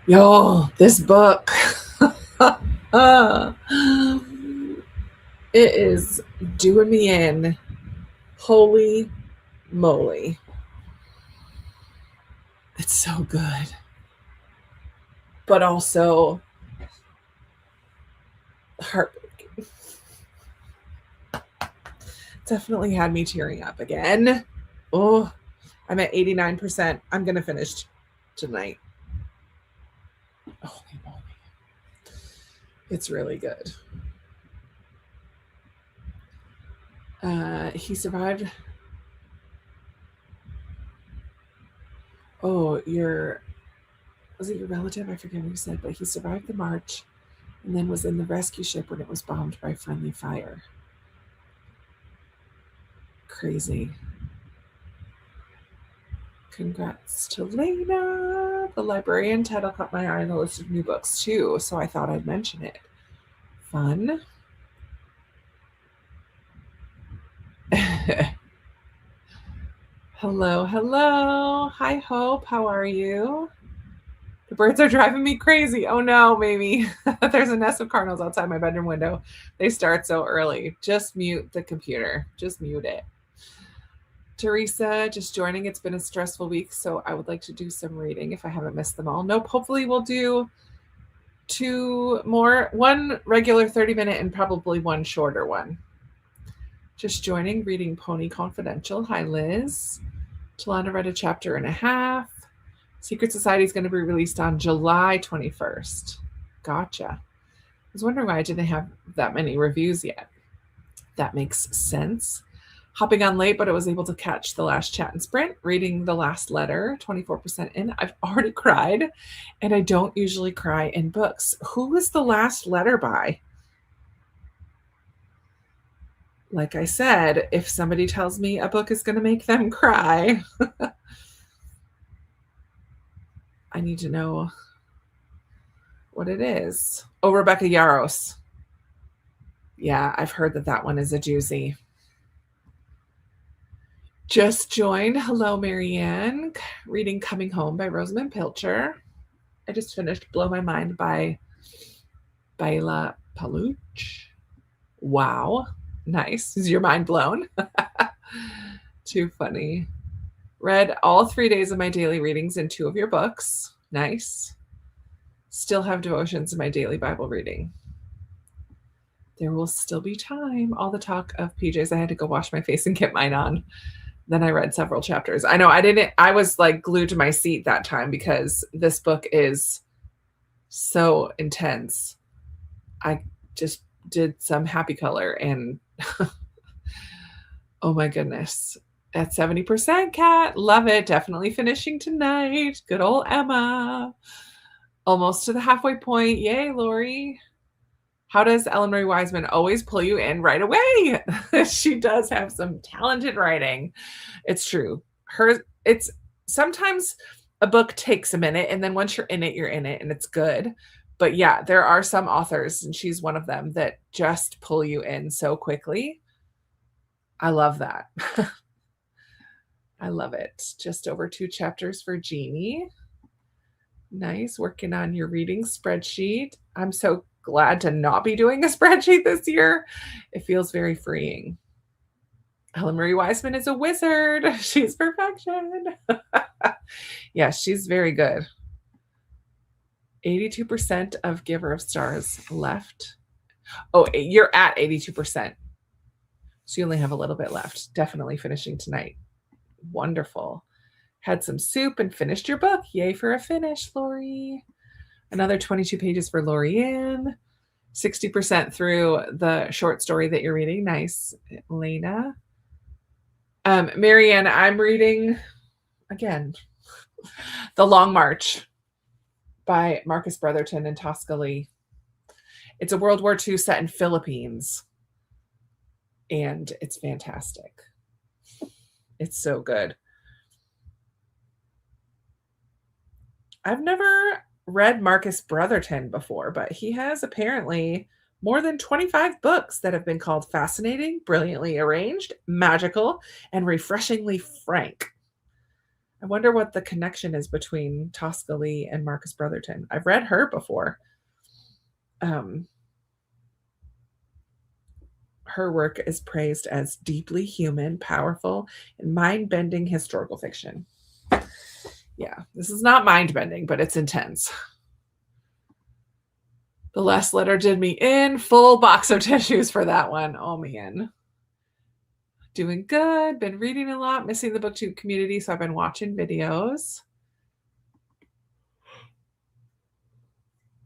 Y'all, this book. It is doing me in. Holy moly. It's so good. But also heartbreaking. Definitely had me tearing up again. Oh, I'm at 89%. I'm going to finish tonight. Holy moly. It's really good. He survived. Oh, was it your relative? I forget what you said, but he survived the march and then was in the rescue ship when it was bombed by friendly fire. Crazy. Congrats to Lena. The librarian title caught my eye on the list of new books too, so I thought I'd mention it. Fun. Hello, hello. Hi, Hope. How are you? The birds are driving me crazy. Oh no, Mamie. There's a nest of cardinals outside my bedroom window. They start so early. Just mute the computer. Just mute it. Teresa, just joining. It's been a stressful week, so I would like to do some reading if I haven't missed them all. Nope. Hopefully we'll do 2 more, one regular 30-minute and probably one shorter one. Just joining, reading Pony Confidential. Hi, Liz. Talana read a chapter and a half. Secret Society is going to be released on July 21st. Gotcha. I was wondering why I didn't have that many reviews yet. That makes sense. Hopping on late, but I was able to catch the last chat and sprint. Reading the last letter, 24% in. I've already cried, and I don't usually cry in books. Who was the last letter by? Like I said, if somebody tells me a book is going to make them cry, I need to know what it is. Oh, Rebecca Yarros. Yeah, I've heard that one is a doozy. Just joined. Hello, Marianne. Reading Coming Home by Rosamund Pilcher. I just finished Blow My Mind by Bela Paluch. Wow. Nice. Is your mind blown? Too funny. Read all 3 days of my daily readings in 2 of your books. Nice. Still have devotions in my daily Bible reading. There will still be time. All the talk of PJs. I had to go wash my face and get mine on. Then I read several chapters. I know I was like glued to my seat that time because this book is so intense. I just did some happy color and oh my goodness. At 70%, Kat. Love it. Definitely finishing tonight. Good old Emma. Almost to the halfway point. Yay, Lori. How does Ellen Marie Wiseman always pull you in right away? She does have some talented writing. It's true. It's sometimes a book takes a minute, and then once you're in it, and it's good. But yeah, there are some authors, and she's one of them, that just pull you in so quickly. I love that. I love it. Just over 2 chapters for Jeannie. Nice. Working on your reading spreadsheet. I'm so glad to not be doing a spreadsheet this year. It feels very freeing. Ellen Marie Wiseman is a wizard. She's perfection. Yes, she's very good. 82% of Giver of Stars left. Oh, you're at 82%. So you only have a little bit left. Definitely finishing tonight. Wonderful. Had some soup and finished your book. Yay for a finish, Lori. Another 22 pages for Lorianne. 60% through the short story that you're reading. Nice, Lena. Marianne, I'm reading, again, The Long March by Marcus Brotherton and Tosca Lee. It's a World War II set in Philippines, and it's fantastic. It's so good. I've never read Marcus Brotherton before, but he has apparently more than 25 books that have been called fascinating, brilliantly arranged, magical, and refreshingly frank. I wonder what the connection is between Tosca Lee and Marcus Brotherton. I've read her before. Her work is praised as deeply human, powerful, and mind-bending historical fiction. Yeah, this is not mind-bending, but it's intense. The last letter did me in. Full box of tissues for that one. Oh, man. Doing good. Been reading a lot. Missing the BookTube community, so I've been watching videos.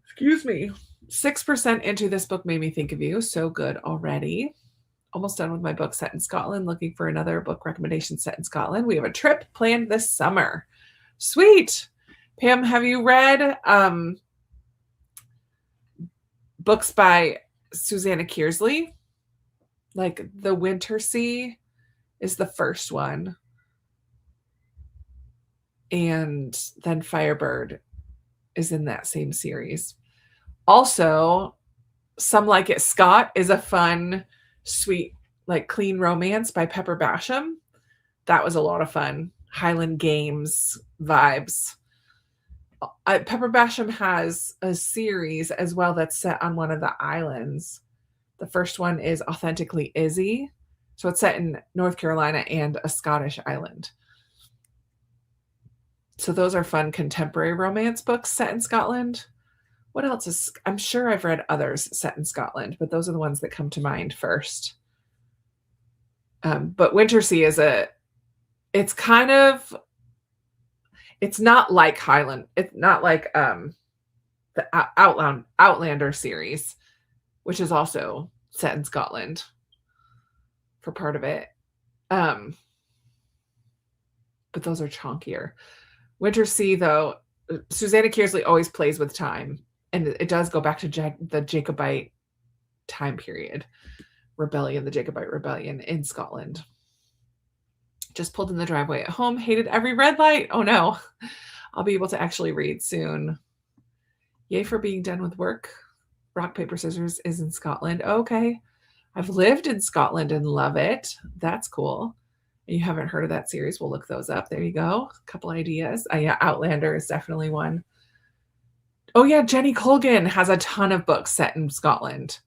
Excuse me. 6% into this book made me think of you. So good already. Almost done with my book set in Scotland. Looking for another book recommendation set in Scotland. We have a trip planned this summer. Sweet. Pam, have you read books by Susanna Kearsley? Like The Wintersea is the first one. And then Firebird is in that same series. Also, Some Like It Scott is a fun, sweet, like clean romance by Pepper Basham. That was a lot of fun. Highland Games vibes. Pepper Basham has a series as well that's set on one of the islands. The first one is Authentically Izzy. So it's set in North Carolina and a Scottish island. So those are fun contemporary romance books set in Scotland. What else is, I'm sure I've read others set in Scotland, but those are the ones that come to mind first. But Wintersea is it's kind of, it's not like Highland. It's not like the Outlander series, which is also set in Scotland for part of it. But those are chunkier. Wintersea, though, Susanna Kearsley always plays with time, and it does go back to the Jacobite time period, the Jacobite rebellion in Scotland. Just pulled in the driveway at home, hated every red light. Oh no, I'll be able to actually read soon. Yay for being done with work. Rock, Paper, Scissors is in Scotland. Okay. I've lived in Scotland and love it. That's cool. And you haven't heard of that series, we'll look those up. There you go. A couple ideas. Yeah, Outlander is definitely one. Oh yeah, Jenny Colgan has a ton of books set in Scotland.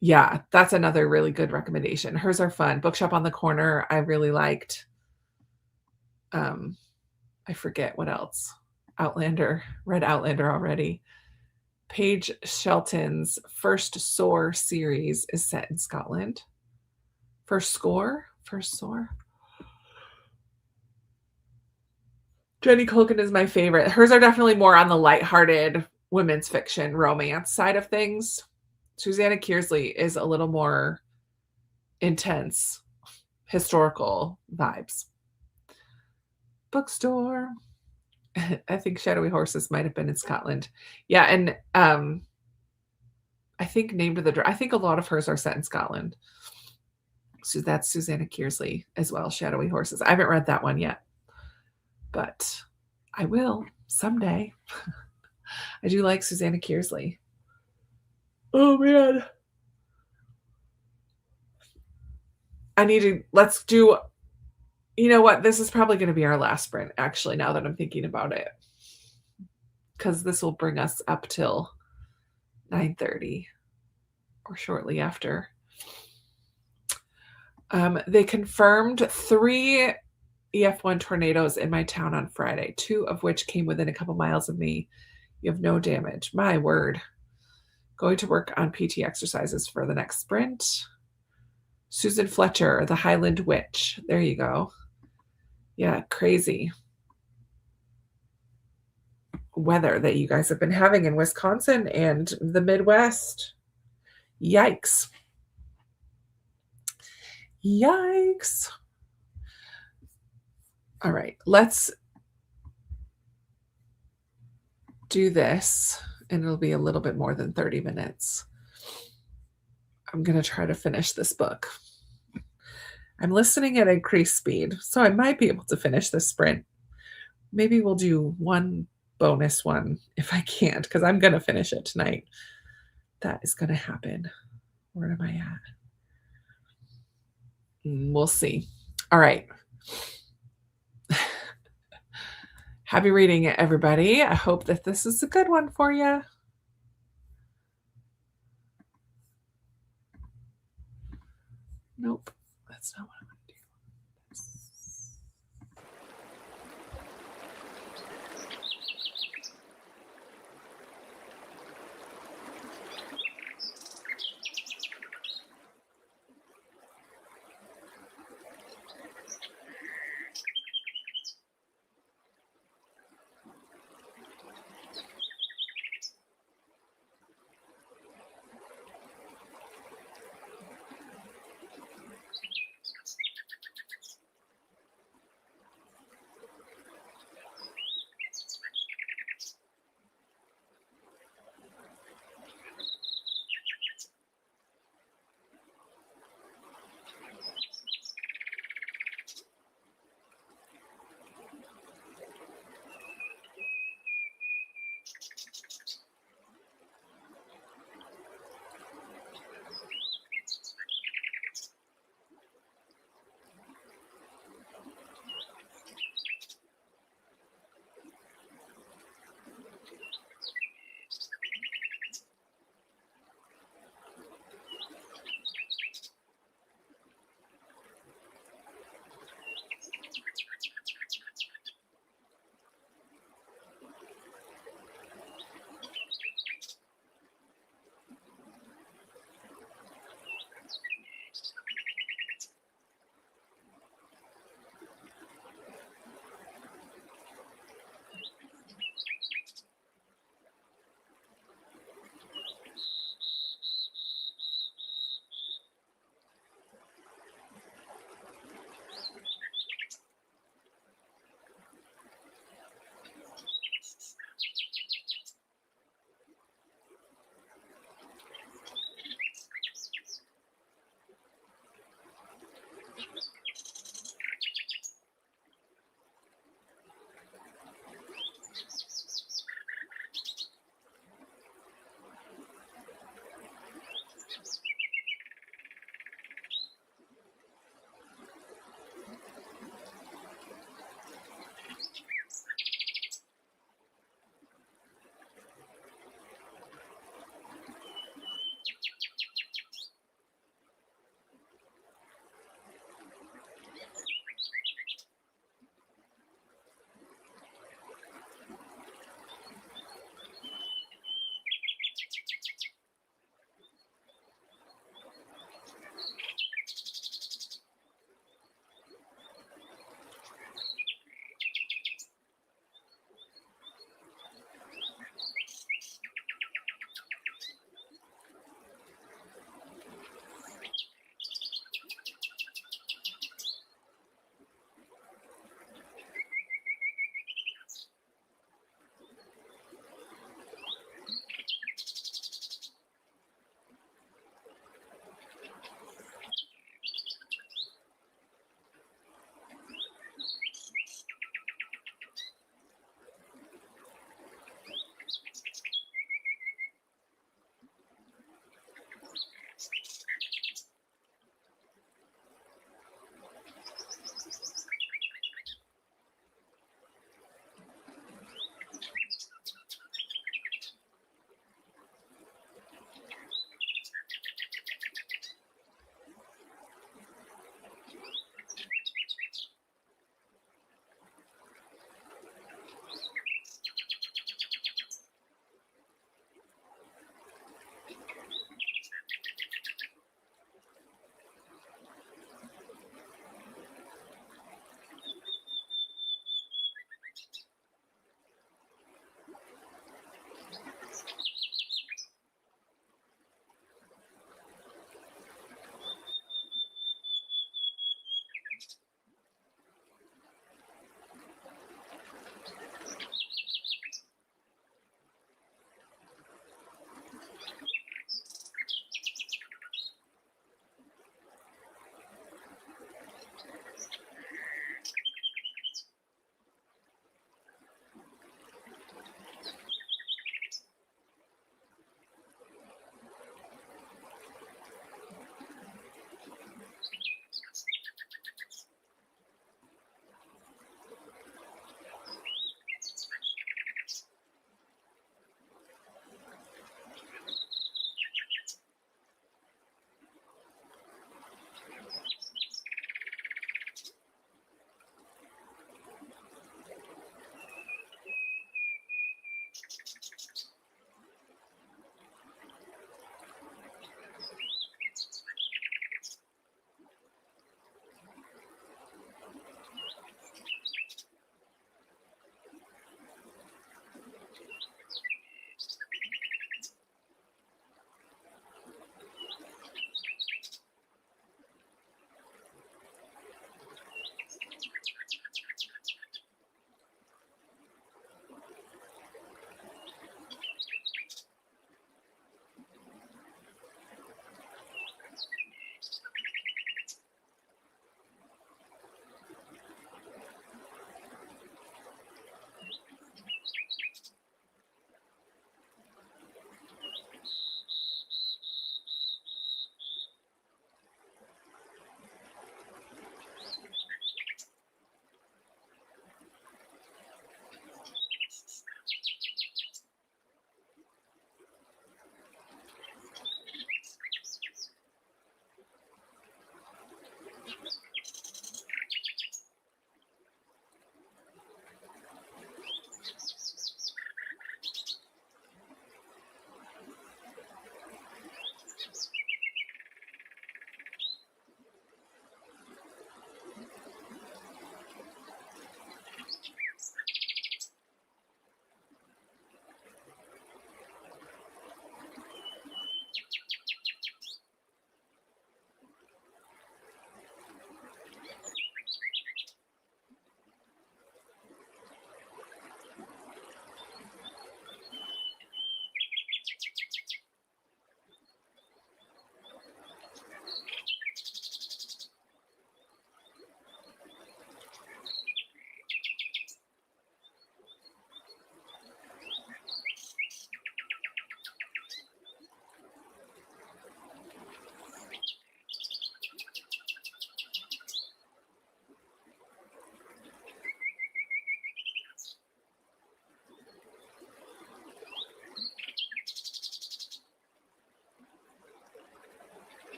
Yeah, that's another really good recommendation. Hers are fun. Bookshop on the Corner, I really liked. I forget what else. Outlander, read Outlander already. Paige Shelton's First Soar series is set in Scotland. First Soar. Jenny Colgan is my favorite. Hers are definitely more on the lighthearted women's fiction romance side of things. Susanna Kearsley is a little more intense historical vibes. Bookstore. I think Shadowy Horses might have been in Scotland. Yeah, and I think I think a lot of hers are set in Scotland. So that's Susanna Kearsley as well, Shadowy Horses. I haven't read that one yet, but I will someday. I do like Susanna Kearsley. Oh man. Let's do, you know what? This is probably going to be our last sprint, actually, now that I'm thinking about it. Because this will bring us up till 9:30 or shortly after. They confirmed 3 EF1 tornadoes in my town on Friday, 2 of which came within a couple miles of me. You have no damage. My word. Going to work on PT exercises for the next sprint. Susan Fletcher, the Highland Witch. There you go. Yeah, crazy weather that you guys have been having in Wisconsin and the Midwest. Yikes. Yikes. All right, let's do this, and it'll be a little bit more than 30 minutes. I'm going to try to finish this book. I'm listening at increased speed, so I might be able to finish this sprint. Maybe we'll do one bonus one if I can't, because I'm going to finish it tonight. That is going to happen. Where am I at? We'll see. All right. Happy reading it, everybody. I hope that this is a good one for you. Nope, that's not what I want to do.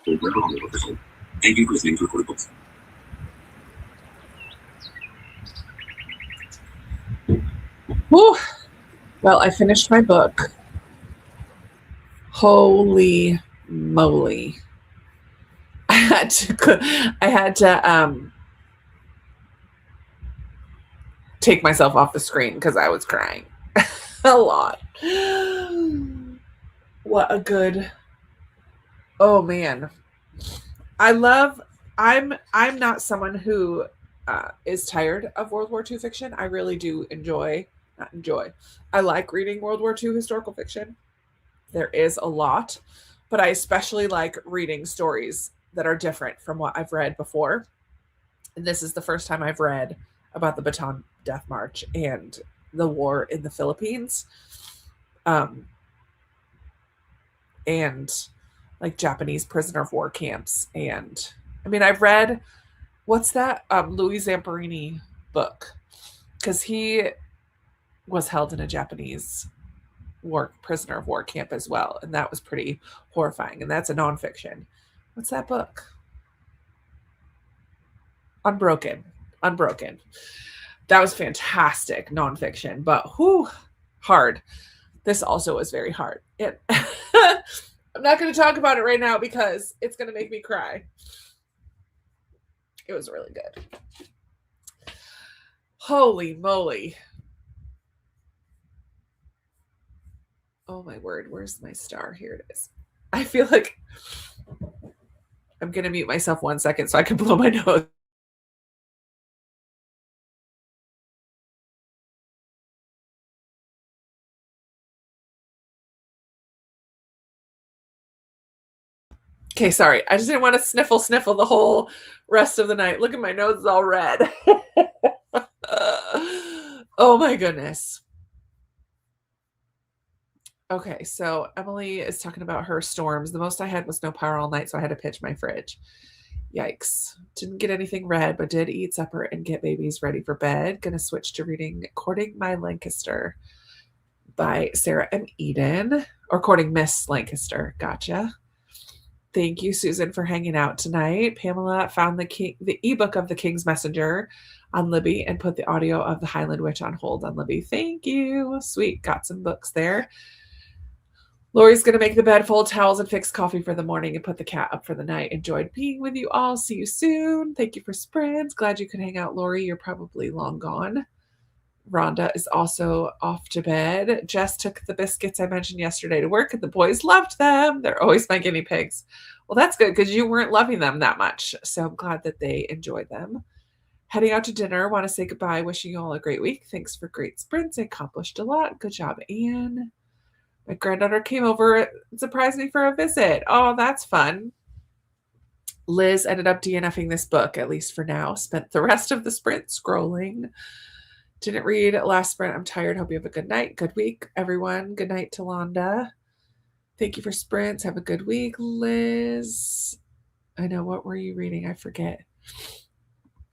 Thank you for listening to Recorded Books. Whew. Well, I finished my book. Holy moly. I had to take myself off the screen because I was crying a lot. What a good, oh man. I'm not someone who is tired of World War II fiction. I really do I like reading World War II historical fiction. There is a lot, but I especially like reading stories that are different from what I've read before. And this is the first time I've read about the Bataan Death March and the war in the Philippines. And like Japanese prisoner of war camps. And I mean, I've read, what's that Louis Zamperini book? Because he was held in a Japanese prisoner of war camp as well, and that was pretty horrifying. And that's a nonfiction. What's that book? Unbroken. That was fantastic nonfiction, but hard. This also was very hard. I'm not going to talk about it right now because it's going to make me cry. It was really good. Holy moly. Oh my word, where's my star? Here it is. I feel like I'm going to mute myself 1 second so I can blow my nose. Okay, sorry. I just didn't want to sniffle the whole rest of the night. Look at my nose is all red. Oh my goodness. Okay, so Emily is talking about her storms. The most I had was no power all night, so I had to pitch my fridge. Yikes. Didn't get anything read, but did eat supper and get babies ready for bed. Gonna switch to reading Courting My Lancaster by Sarah M. Eden, or Courting Miss Lancaster. Gotcha. Thank you, Susan, for hanging out tonight. Pamela found the ebook of The King's Messenger on Libby and put the audio of The Highland Witch on hold on Libby. Thank you. Sweet. Got some books there. Lori's going to make the bed, fold towels, and fix coffee for the morning and put the cat up for the night. Enjoyed being with you all. See you soon. Thank you for sprints. Glad you could hang out, Lori. You're probably long gone. Rhonda is also off to bed. Jess took the biscuits I mentioned yesterday to work, and the boys loved them. They're always my guinea pigs. Well, that's good because you weren't loving them that much. So I'm glad that they enjoyed them. Heading out to dinner. Want to say goodbye. Wishing you all a great week. Thanks for great sprints. Accomplished a lot. Good job, Anne. My granddaughter came over and surprised me for a visit. Oh, that's fun. Liz ended up DNFing this book, at least for now. Spent the rest of the sprint scrolling. Didn't read last sprint. I'm tired. Hope you have a good night. Good week, everyone. Good night to Londa. Thank you for sprints. Have a good week, Liz. I know. What were you reading? I forget.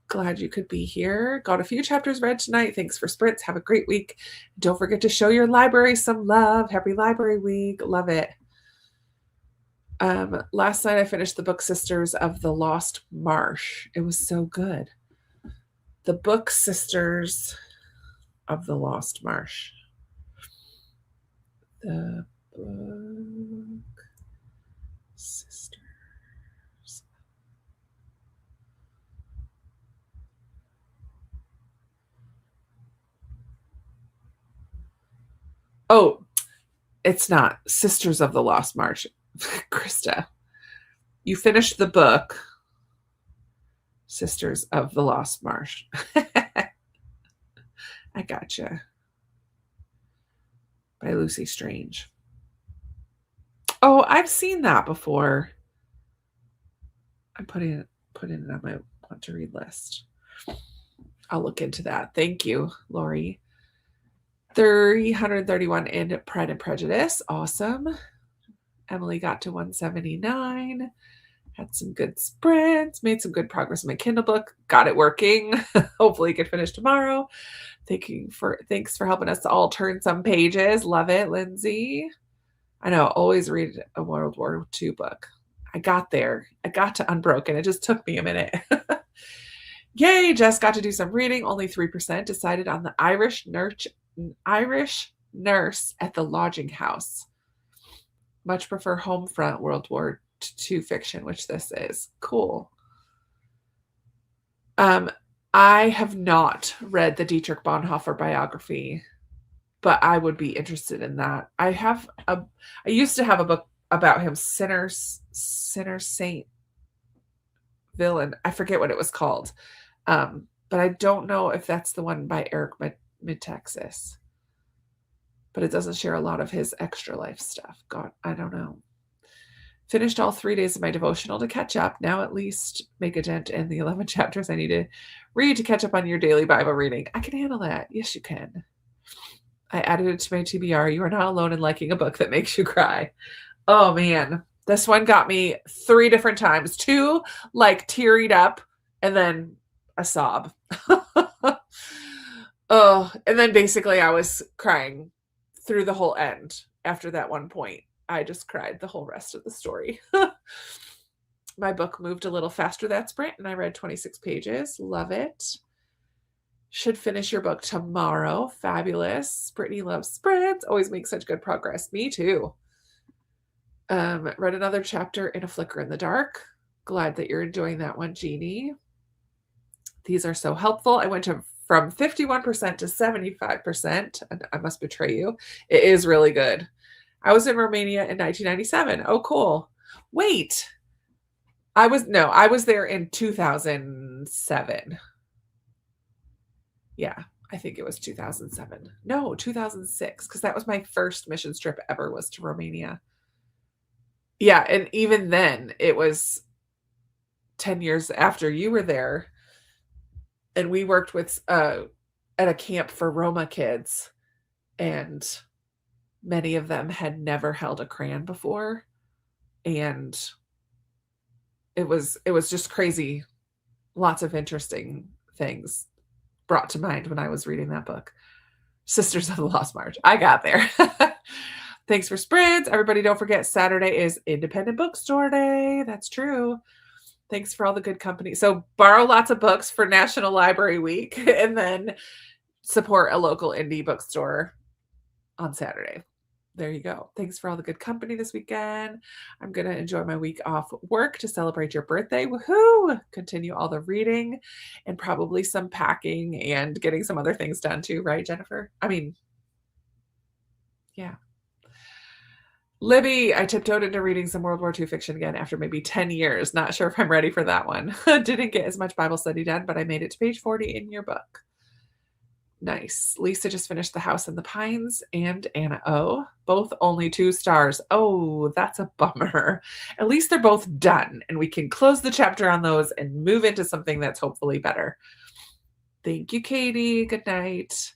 Glad you could be here. Got a few chapters read tonight. Thanks for sprints. Have a great week. Don't forget to show your library some love. Happy Library Week. Love it. Last night I finished the book Sisters of the Lost Marsh. It was so good. The book Sisters of the Lost Marsh. The book Sisters. Oh, it's not Sisters of the Lost Marsh. Krista, you finished the book Sisters of the Lost Marsh. I gotcha. By Lucy Strange. Oh, I've seen that before. I'm putting it on my want to read list. I'll look into that. Thank you, Lori. 331 in Pride and Prejudice. Awesome. Emily got to 179. Had some good sprints. Made some good progress in my Kindle book. Got it working. Hopefully, get finished tomorrow. Thanks for helping us all turn some pages. Love it, Lindsay. I know. Always read a World War II book. I got there. I got to Unbroken. It just took me a minute. Yay, Jess got to do some reading. Only 3% decided on the Irish nurse at the lodging house. Much prefer Homefront World War II fiction, which this is. Cool. I have not read the Dietrich Bonhoeffer biography, but I would be interested in that. I used to have a book about him, Sinner Saint Villain. I forget what it was called. But I don't know if that's the one by Eric Metaxas. But it doesn't share a lot of his extra life stuff. God, I don't know. Finished all 3 days of my devotional to catch up. Now at least make a dent in the 11 chapters I need to read to catch up on your daily Bible reading. I can handle that. Yes, you can. I added it to my TBR. You are not alone in liking a book that makes you cry. Oh, man. This one got me 3 different times. 2, like, tearied up, and then a sob. Oh, and then basically I was crying through the whole end after that one point. I just cried the whole rest of the story. My book moved a little faster that sprint, and I read 26 pages. Love it. Should finish your book tomorrow. Fabulous. Brittany loves sprints. Always makes such good progress. Me too. Read another chapter in A Flicker in the Dark. Glad that you're enjoying that one, Jeannie. These are so helpful. I went from 51% to 75%, and I must betray you. It is really good. I was in Romania in 1997. Oh, cool. Wait. I was there in 2007. Yeah, I think it was 2007. No, 2006, because that was my first mission trip ever, was to Romania. Yeah, and even then, it was 10 years after you were there, and we worked with at a camp for Roma kids, and many of them had never held a crayon before, and it was just crazy. Lots of interesting things brought to mind when I was reading that book. Sisters of the Lost March. I got there. Thanks for sprints. Everybody, don't forget Saturday is Independent Bookstore Day. That's true. Thanks for all the good company. So borrow lots of books for National Library Week, and then support a local indie bookstore on Saturday. There you go. Thanks for all the good company this weekend. I'm going to enjoy my week off work to celebrate your birthday. Woohoo! Continue all the reading and probably some packing and getting some other things done too, right, Jennifer? I mean, yeah. Libby, I tiptoed into reading some World War II fiction again after maybe 10 years. Not sure if I'm ready for that one. Didn't get as much Bible study done, but I made it to page 40 in your book. Nice. Lisa just finished The House in the Pines and Anna O. Both only 2 stars. Oh, that's a bummer. At least they're both done, and we can close the chapter on those and move into something that's hopefully better. Thank you, Katie. Good night.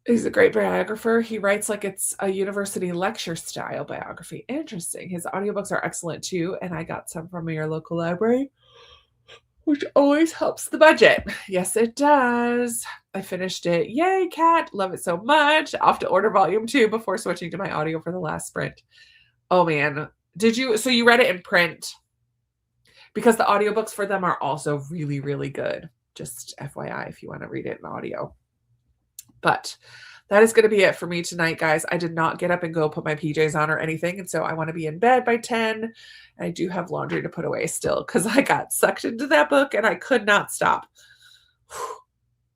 He's a great biographer. He writes like it's a university lecture style biography. Interesting. His audiobooks are excellent too, and I got some from your local library, which always helps the budget. Yes, it does. I finished it. Yay, Kat. Love it so much. Off to order volume 2 before switching to my audio for the last sprint. Oh, man. So you read it in print? Because the audiobooks for them are also really, really good. Just FYI, if you want to read it in audio. But that is going to be it for me tonight, guys. I did not get up and go put my PJs on or anything. And so I want to be in bed by 10. And I do have laundry to put away still because I got sucked into that book and I could not stop.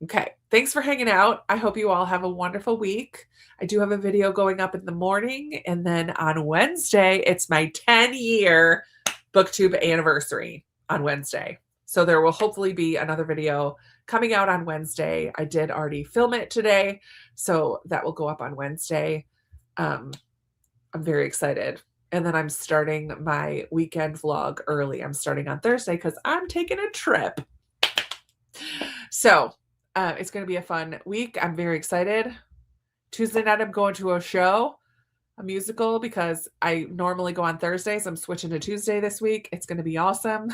Okay. Thanks for hanging out. I hope you all have a wonderful week. I do have a video going up in the morning. And then on Wednesday, it's my 10-year BookTube anniversary on Wednesday. So there will hopefully be another video coming out on Wednesday. I did already film it today, so that will go up on Wednesday. I'm very excited. And then I'm starting my weekend vlog early. I'm starting on Thursday because I'm taking a trip. So it's going to be a fun week. I'm very excited. Tuesday night, I'm going to a show, a musical, because I normally go on Thursdays. I'm switching to Tuesday this week. It's going to be awesome.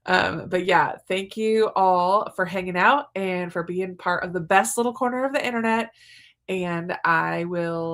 But yeah, thank you all for hanging out and for being part of the best little corner of the internet. And I will